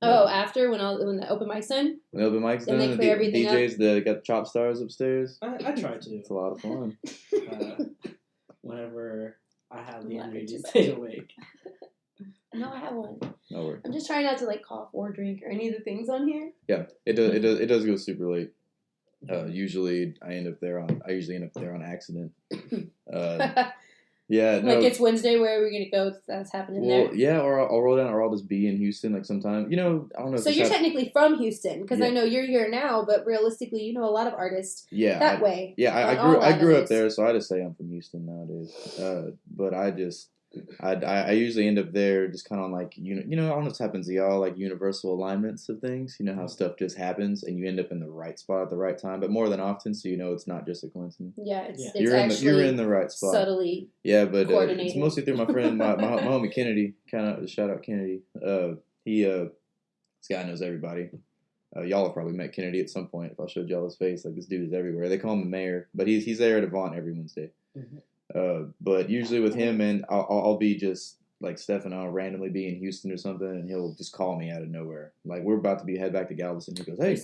Oh, after when the open mic's done? When the open mic's Then done, they clear everything DJs that got chop stars upstairs. I try to. It's a lot of fun. Whenever I have the energy to stay awake. No, I have one. No worries. I'm just trying not to like cough or drink or any of the things on here. Yeah, it does go super late. Usually I usually end up there on accident. Yeah, no. Like it's Wednesday, where are we gonna go? That's happening there. Well, yeah, or I'll roll down, or I'll just be in Houston. Like sometimes, I don't know. So you're technically from Houston, because I know you're here now, but realistically, you know a lot of artists. Yeah, that way. Yeah, I grew up there, so I just say I'm from Houston nowadays. But I just I usually end up there just kind of on like, I don't know if this happens to y'all, like universal alignments of things. You know how stuff just happens and you end up in the right spot at the right time, but more than often, so it's not just a coincidence. Yeah, it's You're in the right spot. Subtly. Yeah, but it's mostly through my friend, my homie Kennedy. Kind of shout out Kennedy. This guy knows everybody. Y'all have probably met Kennedy at some point. If I showed y'all his face, like this dude is everywhere. They call him the mayor, but he's there at Avant every Wednesday. But usually with him, and I'll be just like Steph and I'll randomly be in Houston or something, and he'll just call me out of nowhere. Like we're about to head back to Galveston. He goes, "Hey,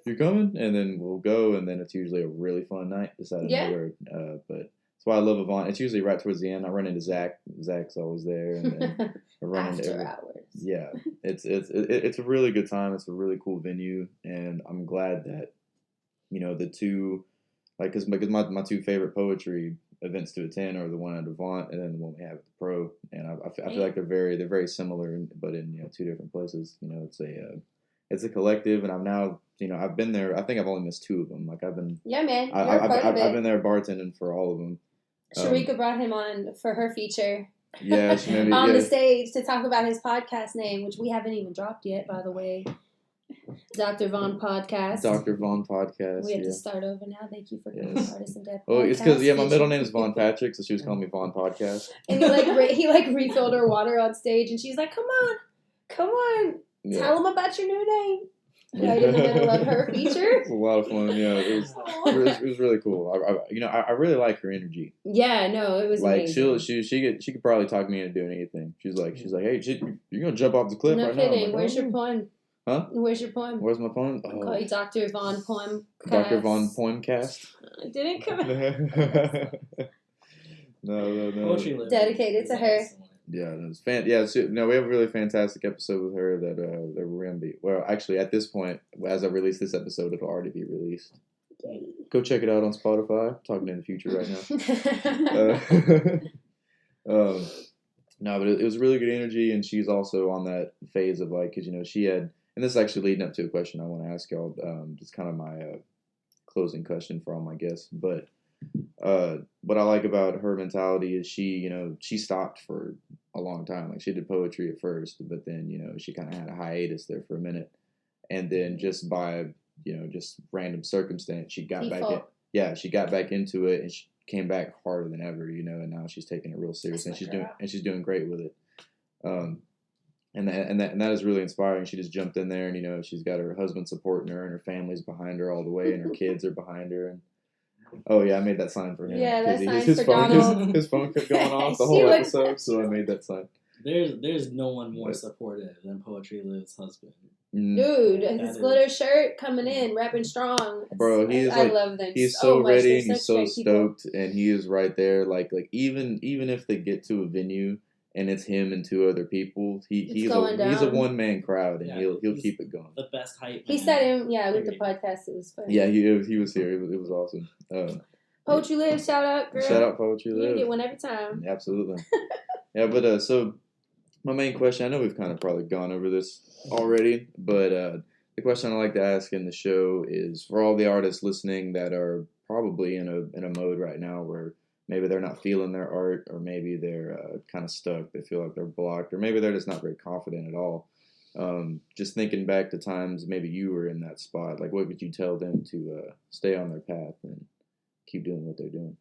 you're coming?" And then we'll go, and then it's usually a really fun night just out of nowhere. But that's why I love Avant. It's usually right towards the end. I run into Zach. Zach's always there, and then I run into hours. Yeah, it's a really good time. It's a really cool venue, and I'm glad that the two, like, because my two favorite poetry events to attend are the one at Avant and then the one we have at the Pro, and I feel like they're very similar, but in two different places. It's a collective, and I've been there. I think I've only missed two of them. Like I've been I've been there bartending for all of them. Sharika brought him on for her feature. Yeah, on the stage to talk about his podcast name, which we haven't even dropped yet, by the way. Dr. Vaughn Podcast. Dr. Vaughn Podcast. We have to start over now. Thank you for coming to Artist in Depth. Oh, it's because my middle name is Vaughn Patrick, so she was calling me Vaughn Podcast. And he refilled her water on stage, and she's like, "Come on, tell them about your new name." Right in the middle of her feature. It was a lot of fun. Yeah, it was really cool. I really like her energy. Yeah, no, it was like amazing. She could probably talk me into doing anything. She's like, hey, you're gonna jump off the cliff right now. No kidding. Where's your poem? Huh? Where's your poem? Where's my poem? I'll call you Dr. Vaughn Poem. Dr. Vaughn Poemcast. I didn't come. No. Dedicated to her. Yeah, it was we have a really fantastic episode with her that we're gonna be. Well, actually, at this point, as I release this episode, it'll already be released. Yay. Go check it out on Spotify. I'm talking in the future right now. No, but it was really good energy, and she's also on that phase of like, because she had, and this is actually leading up to a question I want to ask y'all. Just kind of my closing question for all my guests, but. What I like about her mentality is she stopped for a long time. Like she did poetry at first, but then, she kind of had a hiatus there for a minute. And then just by, just random circumstance, she got back into it and she came back harder than ever, and now she's taking it real serious and she's doing great with it. And that is really inspiring. She just jumped in there and, she's got her husband supporting her and her family's behind her all the way and her kids are behind her. And oh yeah, I made that sign for him. Yeah, that sign's his for phone, Donald. His phone kept going off the whole episode, so I made that sign. There's no one more supportive than Poetry Live's husband. Dude, his glitter shirt coming in, repping strong. Bro, I love them. He's so ready and he's so stoked, and he is right there. Like even if they get to a venue and it's him and two other people, he's a one man crowd, and he'll keep it going. The best hype. He said him, with the podcast. It was fun. Yeah, he was here. It was awesome. Poetry Live, shout out, girl. Shout out Poetry Live. You get one every time. Absolutely. Yeah, but so my main question, I know we've kind of probably gone over this already, but the question I like to ask in the show is for all the artists listening that are probably in a mode right now where maybe they're not feeling their art, or maybe they're kind of stuck. They feel like they're blocked, or maybe they're just not very confident at all. Just thinking back to times maybe you were in that spot, like what would you tell them to stay on their path and keep doing what they're doing?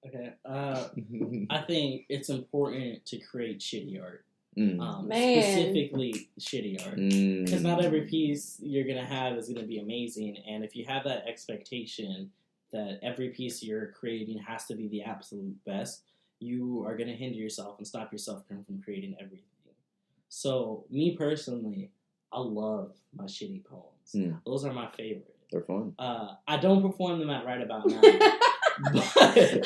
Okay. I think it's important to create shitty art. Specifically shitty art. Because not every piece you're going to have is going to be amazing. And if you have that expectation that every piece you're creating has to be the absolute best, you are going to hinder yourself and stop yourself from creating everything. So, me personally, I love my shitty poems. Those are my favorite. They're fun. I don't perform them at right about now. But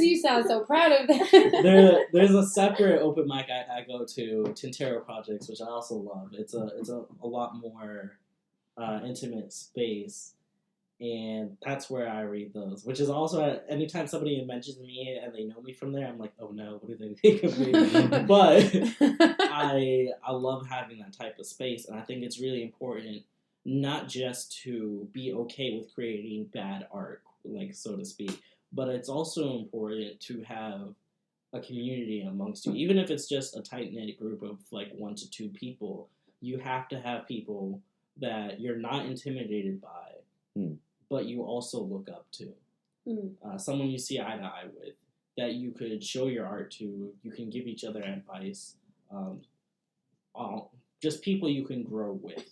you sound so proud of that. There's a separate open mic I go to, Tintero Projects, which I also love. It's a lot more intimate space. And that's where I read those, which is also anytime somebody mentions me and they know me from there, I'm like, oh no, what do they think of me? But I love having that type of space, and I think it's really important not just to be okay with creating bad art, like so to speak, but it's also important to have a community amongst you, even if it's just a tight knit group of like 1 to 2 people. You have to have people that you're not intimidated by, but you also look up to. Someone you see eye to eye with, that you could show your art to. You can give each other advice. Just people you can grow with.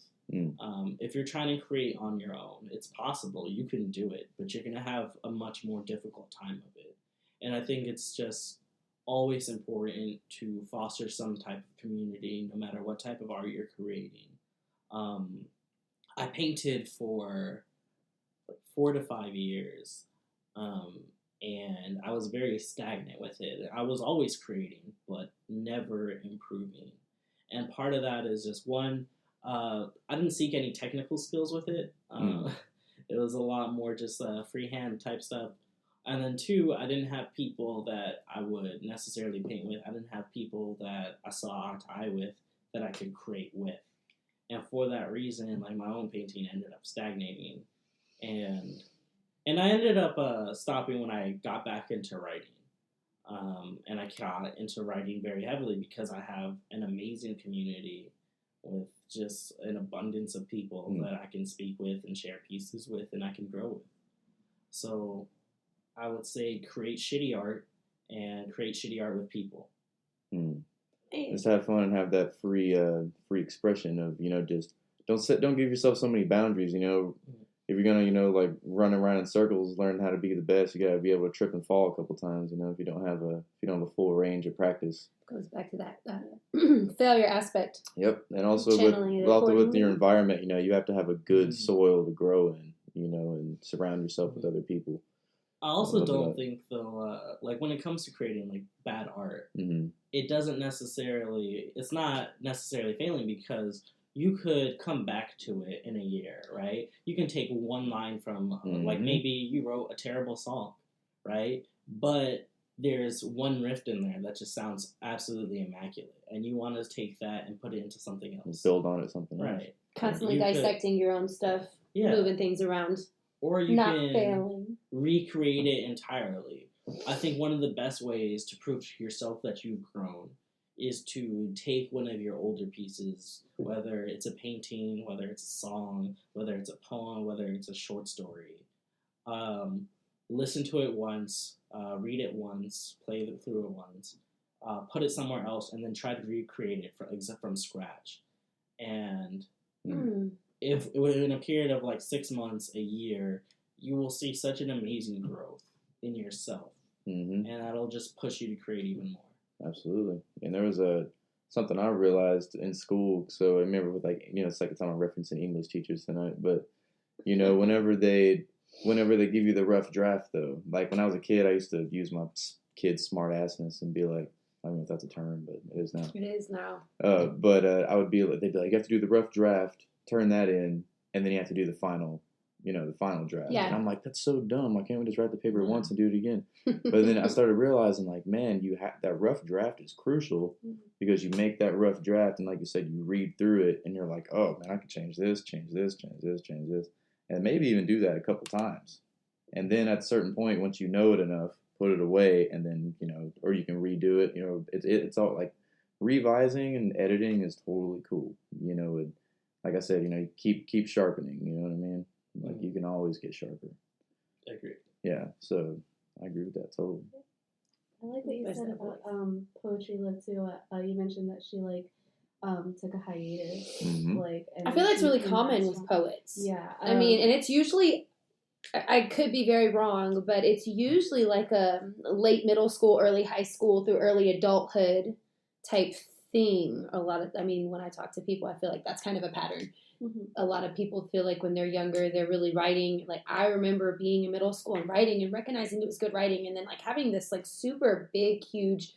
If you're trying to create on your own, it's possible. You can do it, but you're going to have a much more difficult time of it. And I think it's just always important to foster some type of community, no matter what type of art you're creating. I painted for like 4 to 5 years, and I was very stagnant with it. I was always creating, but never improving. And part of that is just one, I didn't seek any technical skills with it. It was a lot more just freehand type stuff. And then 2, I didn't have people that I would necessarily paint with. I didn't have people that I saw eye to eye with that I could create with. And for that reason, like, my own painting ended up stagnating. And I ended up stopping when I got back into writing. And I got into writing very heavily because I have an amazing community with just an abundance of people that I can speak with and share pieces with and I can grow with. So I would say create shitty art and create shitty art with people. Just have fun and have that free expression of, just don't give yourself so many boundaries, If you're gonna, like, run around in circles, learn how to be the best, you gotta be able to trip and fall a couple times, if you don't have a full range of practice. Goes back to that failure aspect. Yep, and also with your environment, you have to have a good soil to grow in, and surround yourself with other people. I also don't think, though, like, when it comes to creating, like, bad art, it's not necessarily failing, because you could come back to it in a year, right? You can take one line from, like, maybe you wrote a terrible song, right? But there's one riff in there that just sounds absolutely immaculate, and you want to take that and put it into something else. Build on it, something else. Right. Constantly dissecting your own stuff, moving things around. Or you can failing. Recreate it entirely. I think one of the best ways to prove to yourself that you've grown is to take one of your older pieces, whether it's a painting, whether it's a song, whether it's a poem, whether it's a short story. Listen to it once, read it once, play it through it once, put it somewhere else, and then try to recreate it from scratch. And if in a period of like 6 months, a year, you will see such an amazing growth in yourself. And that'll just push you to create even more. Absolutely. And there was something I realized in school. So I remember with, like, second time I'm referencing English teachers tonight, but whenever they give you the rough draft, though, like when I was a kid, I used to use my kid smart assness and be like, I don't know if that's a term, but it is now. It is now. But I would be like, they'd be like, you have to do the rough draft, turn that in, and then you have to do the final draft. Yeah. And I'm like, that's so dumb. Why can't we just write the paper once and do it again? But then I started realizing, like, man, that rough draft is crucial because you make that rough draft, and like you said, you read through it, and you're like, oh man, I can change this, and maybe even do that a couple times. And then at a certain point, once you know it enough, put it away, and then or you can redo it. It's all like revising and editing is totally cool. And like I said, keep sharpening. You know what I mean? Like, you can always get sharper. I agree. Yeah, so I agree with that totally. I like what you said about Poetry Lit too. You mentioned that she took a hiatus. I feel that's really common with poets. Yeah, I mean, and it's usually, I could be very wrong, but it's usually like a late middle school, early high school through early adulthood type thing. When I talk to people, I feel like that's kind of a pattern. A lot of people feel like when they're younger, they're really writing. Like, I remember being in middle school and writing and recognizing it was good writing, and then like having this like super big, huge,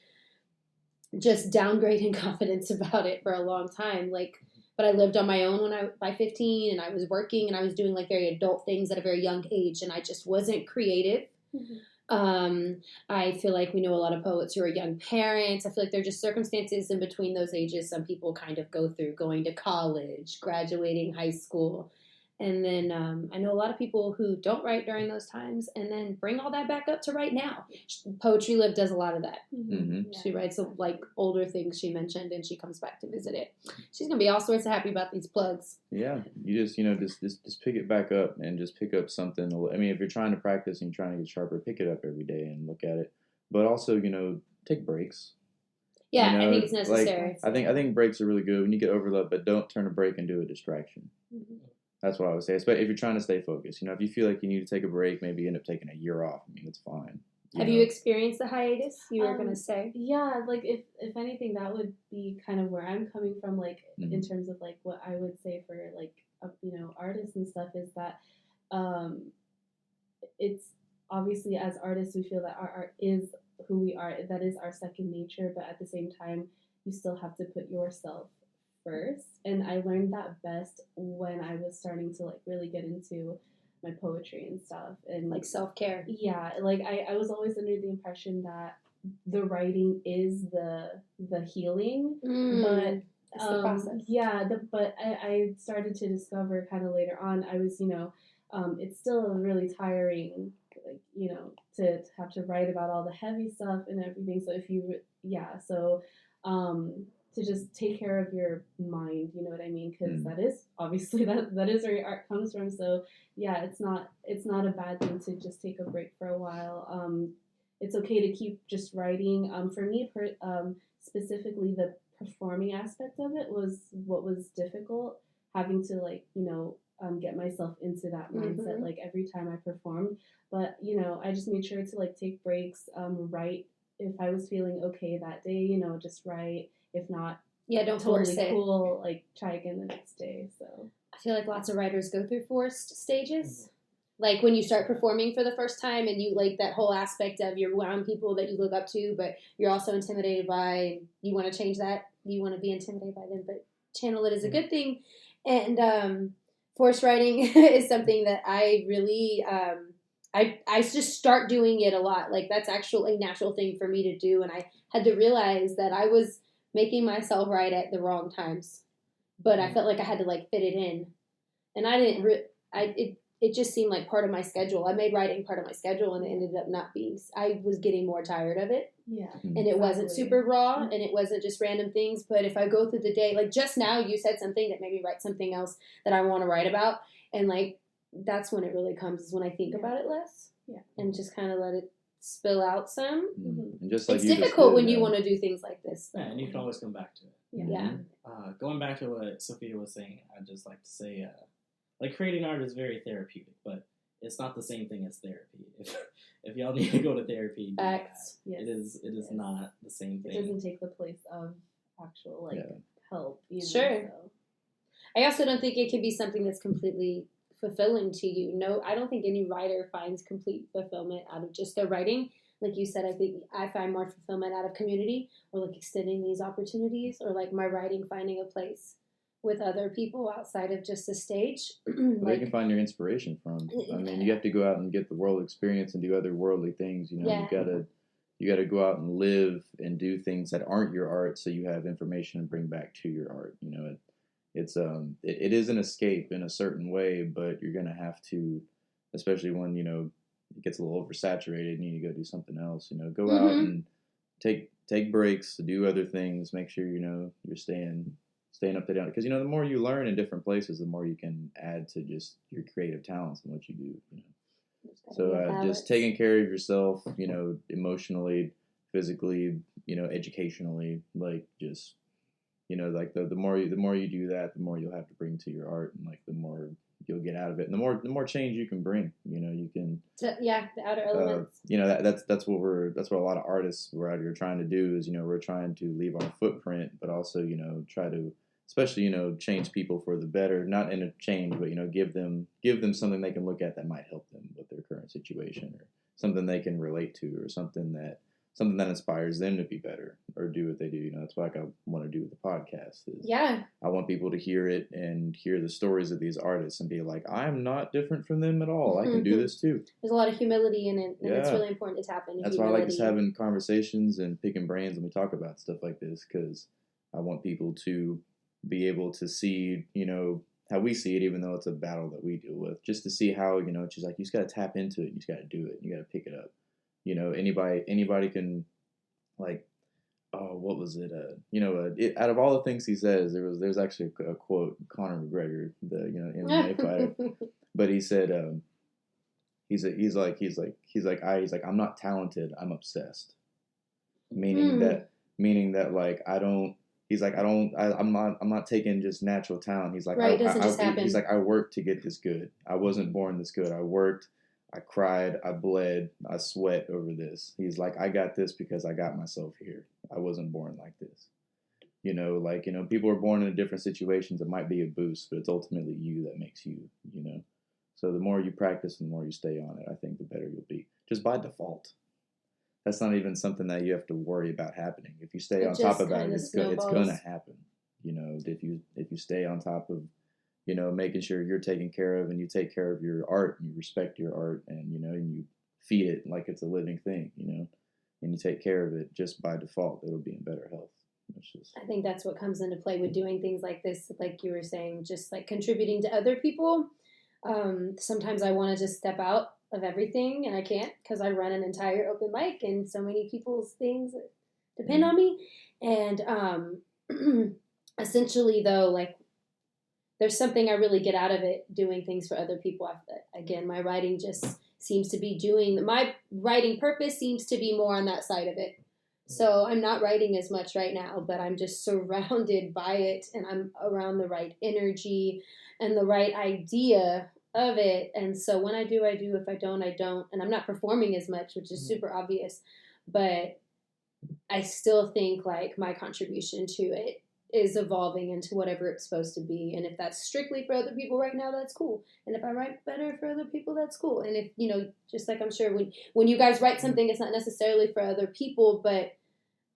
just downgrading confidence about it for a long time. Like, but I lived on my own by 15, and I was working, and I was doing like very adult things at a very young age, and I just wasn't creative. I feel like we know a lot of poets who are young parents. I feel like there are just circumstances in between those ages. Some people kind of go through going to college, graduating high school, And then I know a lot of people who don't write during those times and then bring all that back up to write now. Poetry Live does a lot of that. Mm-hmm. She writes like older things she mentioned and she comes back to visit it. She's going to be all sorts of happy about these plugs. Yeah, you just pick it back up and just pick up something. I mean, if you're trying to practice and you're trying to get sharper, pick it up every day and look at it. But also, take breaks. Yeah, I think it's necessary. Like, I think breaks are really good when you get overloaded, but don't turn a break into a distraction. Mm-hmm. That's what I would say. Especially if you're trying to stay focused. If you feel like you need to take a break, maybe you end up taking a year off. I mean, it's fine. Have you experienced the hiatus? You were going to say? Yeah, like if anything, that would be kind of where I'm coming from, like in terms of like what I would say for like artists and stuff is that it's obviously as artists we feel that our art is who we are, that is our second nature, but at the same time you still have to put yourself first. And I learned that best when I was starting to like really get into my poetry and stuff, and like self-care. Yeah, like I was always under the impression that the writing is the healing, but it's the process. Yeah, but I started to discover kind of later on, I was it's still really tiring, like to have to write about all the heavy stuff and everything. So if you to just take care of your mind, you know what I mean? Because that is obviously that is where your art comes from. So yeah, it's not a bad thing to just take a break for a while. It's okay to keep just writing. For me, specifically, the performing aspect of it was what was difficult. Having to get myself into that mindset like every time I performed. But I just made sure to like take breaks, write if I was feeling okay that day. Just write. If not, don't totally force it. Cool. Like try again the next day. So I feel like lots of writers go through forced stages. Like when you start performing for the first time and you like that whole aspect of you're around people that you look up to, but you're also intimidated by, you want to change that. You want to be intimidated by them, but channel it as a good thing. And forced writing is something that I really, I just start doing it a lot. Like that's actually a natural thing for me to do. And I had to realize that I was making myself write at the wrong times, but I felt like I had to like fit it in, and I didn't. It just seemed like part of my schedule. I made writing part of my schedule, and it ended up not being. I was getting more tired of it, and it wasn't super raw, and it wasn't just random things. But if I go through the day, like just now, you said something that made me write something else that I want to write about, and like that's when it really comes. Is when I think about it less, and just kind of let it spill out some. And just like it's difficult when you want to do things like this. Yeah, and you can always come back to it. Yeah. Going back to what Sophia was saying, I'd just like to say, like creating art is very therapeutic, but it's not the same thing as therapy. If y'all need to go to therapy, facts. Yes. It is not the same thing. It doesn't take the place of actual help. Sure. So. I also don't think it can be something that's completely fulfilling to you. No, I don't think any writer finds complete fulfillment out of just their writing. Like you said, I think I find more fulfillment out of community or like extending these opportunities or like my writing finding a place with other people outside of just the stage. Where you can find your inspiration from. I mean, you have to go out and get the world experience and do other worldly things. You gotta go out and live and do things that aren't your art, so you have information to bring back to your art. It is an escape in a certain way, but you're gonna have to, especially when it gets a little oversaturated and you need to go do something else. Go out and take breaks, do other things. Make sure you're staying up to date. Because the more you learn in different places, the more you can add to just your creative talents and what you do. So just taking care of yourself, emotionally, physically, educationally, like just. Like the more you do that, the more you'll have to bring to your art, and like the more you'll get out of it, and the more change you can bring. You can. The outer elements. That's what a lot of artists we're out here trying to do is we're trying to leave our footprint, but also try to especially change people for the better, not in a change, but give them something they can look at that might help them with their current situation, or something they can relate to, or something that inspires them to be better or do what they do. That's what I want to do with the podcast. I want people to hear it and hear the stories of these artists and be like, I'm not different from them at all. I can do this too. There's a lot of humility in it, and it's really important to tap into. That's why I like just having conversations and picking brains when we talk about stuff like this, because I want people to be able to see, we see it, even though it's a battle that we deal with, just to see how, she's like, you just got to tap into it. You just got to do it. You got to pick it up. Anybody can, like, oh, what was it? Out of all the things he says, there's actually a quote, Conor McGregor, the, MMA fighter, but he said, he's like, I'm not talented. I'm obsessed. Meaning that like, I'm not taking just natural talent. He's like, right, it doesn't just happen. He's like, I worked to get this good. I wasn't born this good. I worked, I cried, I bled, I sweat over this. He's like, I got this because I got myself here. I wasn't born like this. People are born in different situations. It might be a boost, but it's ultimately you that makes you, So the more you practice and the more you stay on it, I think the better you'll be. Just by default. That's not even something that you have to worry about happening. If you stay on top of it, it's going to happen. If you stay on top of, making sure you're taken care of and you take care of your art and you respect your art and, and you feed it like it's a living thing, and you take care of it, just by default, it'll be in better health. I think that's what comes into play with doing things like this, like you were saying, just like contributing to other people. Sometimes I want to just step out of everything, and I can't because I run an entire open mic and so many people's things depend on me. And essentially, though, like, there's something I really get out of it, doing things for other people. Again, my writing just seems to be my writing purpose seems to be more on that side of it. So I'm not writing as much right now, but I'm just surrounded by it, and I'm around the right energy and the right idea of it. And so when I do, I do. If I don't, I don't. And I'm not performing as much, which is super obvious. But I still think like my contribution to it is evolving into whatever it's supposed to be. And if that's strictly for other people right now, that's cool. And if I write better for other people, that's cool. And if, just like I'm sure when you guys write something, it's not necessarily for other people, but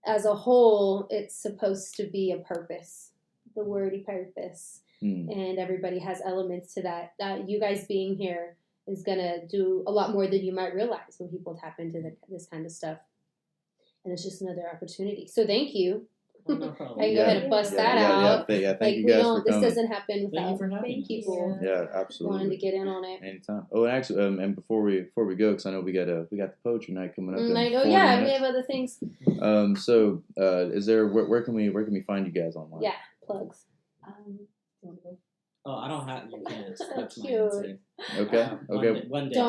as a whole, it's supposed to be a purpose, the wordy purpose. And everybody has elements to that. You guys being here is going to do a lot more than you might realize when people tap into this kind of stuff. And it's just another opportunity. So thank you. I can go ahead and bust that out. Thank you guys for coming. This doesn't happen without people. Yeah, absolutely. Wanting to get in on it. Anytime. Oh, and actually, and before we go, because I know we got the poetry night coming up. I know. Yeah, minutes. We have other things. So, is there where can we find you guys online? Yeah, plugs. Oh, I don't have. You can't. That's my cute. answer. Okay. One day. I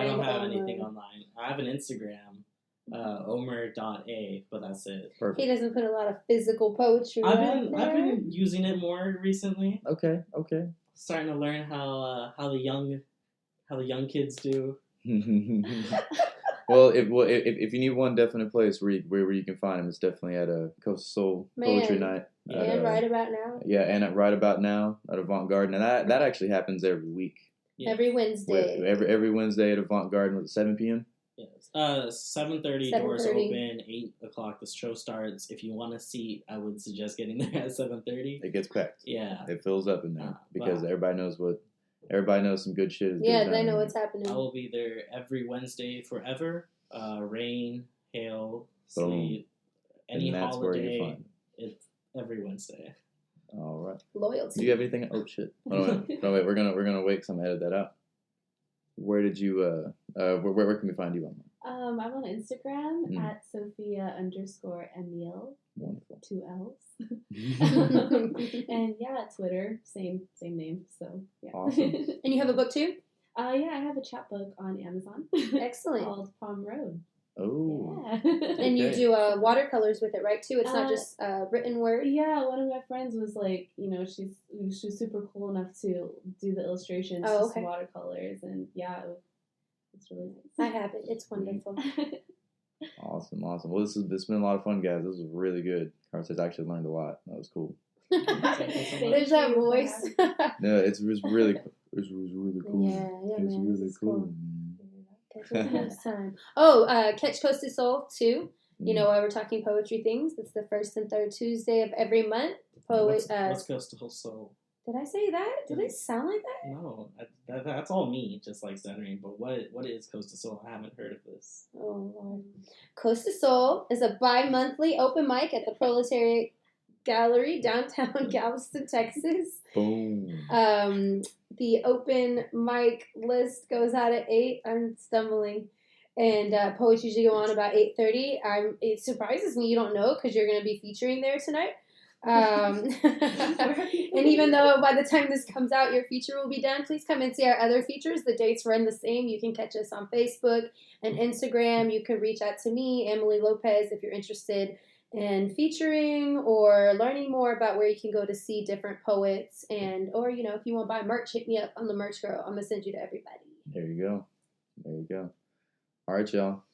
don't have anything online. I have an Instagram, Omer.A, but that's it. Perfect. He doesn't put a lot of physical poetry. I've been using it more recently. Okay. Starting to learn how the young kids do. Well, if you need one definite place where you can find them, it's definitely at a Coastal Soul Poetry Night. And Right About Now. Yeah, and at Right About Now at Avant Garden, and that actually happens every week. Yeah. Every Wednesday. Every Wednesday at Avant Garden at 7 p.m. Yes. 7:30 doors open. 8 o'clock the show starts. If you want a seat, I would suggest getting there at 7:30. It gets packed. Yeah, it fills up in there because everybody knows some good shit is yeah, going they down know there. what's happening. I will be there every Wednesday forever. Rain, hail, sleet, any holiday. It's every Wednesday. All right. Loyalty. Do you have anything? Oh shit! No, wait. We're gonna wait. Cause I'm gonna edit that out. Where did you? Where can we find you online? I'm on Instagram at Sofia_Emil. Wonderful. 2 L's. And yeah, Twitter, same name. So yeah. Awesome. And you have a book too? Yeah, I have a chapbook on Amazon. Excellent. Called Palm Road. Oh. Yeah. And you do watercolors with it, right? Too. It's not just written word. Yeah, one of my friends was like, she's super cool enough to do the illustrations, just watercolors, and yeah, it's really nice. I have it. It's wonderful. Awesome. Well, this has been a lot of fun, guys. This was really good. Carlos actually learned a lot. That was cool. There's that voice. No, it was really cool. Yeah, it's man. really cool. Catch us next time. Catch Coast to Soul too. You know why we're talking poetry things. It's the first and third Tuesday of every month. What's Coast to Soul? Did I say that? Did it sound like that? No, that's all me, just like stuttering. But what is Coast to Soul? I haven't heard of this. Oh Lord. Coast to Soul is a bi-monthly open mic at the Proletariat Gallery, downtown Galveston, Texas. Boom. The open mic list goes out at 8. I'm stumbling. And poets usually go on about 8:30. It surprises me you don't know because you're going to be featuring there tonight. And even though by the time this comes out, your feature will be done, please come and see our other features. The dates run the same. You can catch us on Facebook and Instagram. You can reach out to me, Amalie Lopez, if you're interested in featuring or learning more about where you can go to see different poets. Or, if you want to buy merch, hit me up on the Merch Girl. I'm going to send you to everybody. There you go. All right, y'all.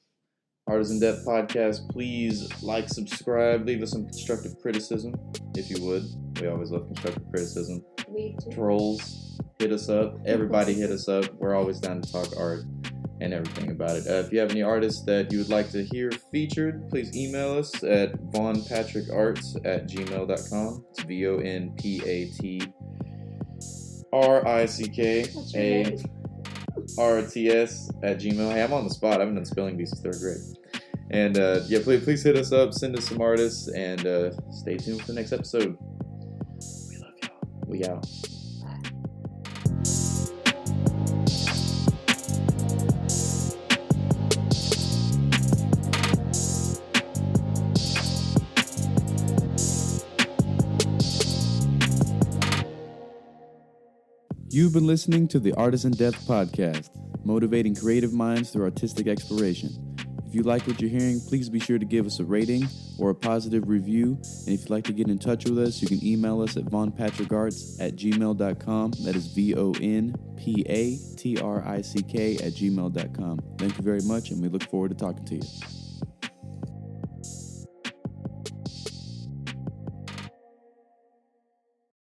Artisan Depth Podcast. Please like, subscribe, leave us some constructive criticism, if you would. We always love constructive criticism. We do. Trolls, hit us up. Everybody hit us up. We're always down to talk art and everything about it. If you have any artists that you would like to hear featured, please email us at vonpatrickarts@gmail.com. It's VONPATRICKARTS@gmail. Hey, I'm on the spot. I haven't done spelling bees since 3rd grade. And please hit us up. Send us some artists. And stay tuned for the next episode. We love y'all. We out. You've been listening to the Artisan Depth Podcast, motivating creative minds through artistic exploration. If you like what you're hearing, please be sure to give us a rating or a positive review. And if you'd like to get in touch with us, you can email us at vonpatrickarts@gmail.com. That is VONPATRICK@gmail.com. Thank you very much, and we look forward to talking to you.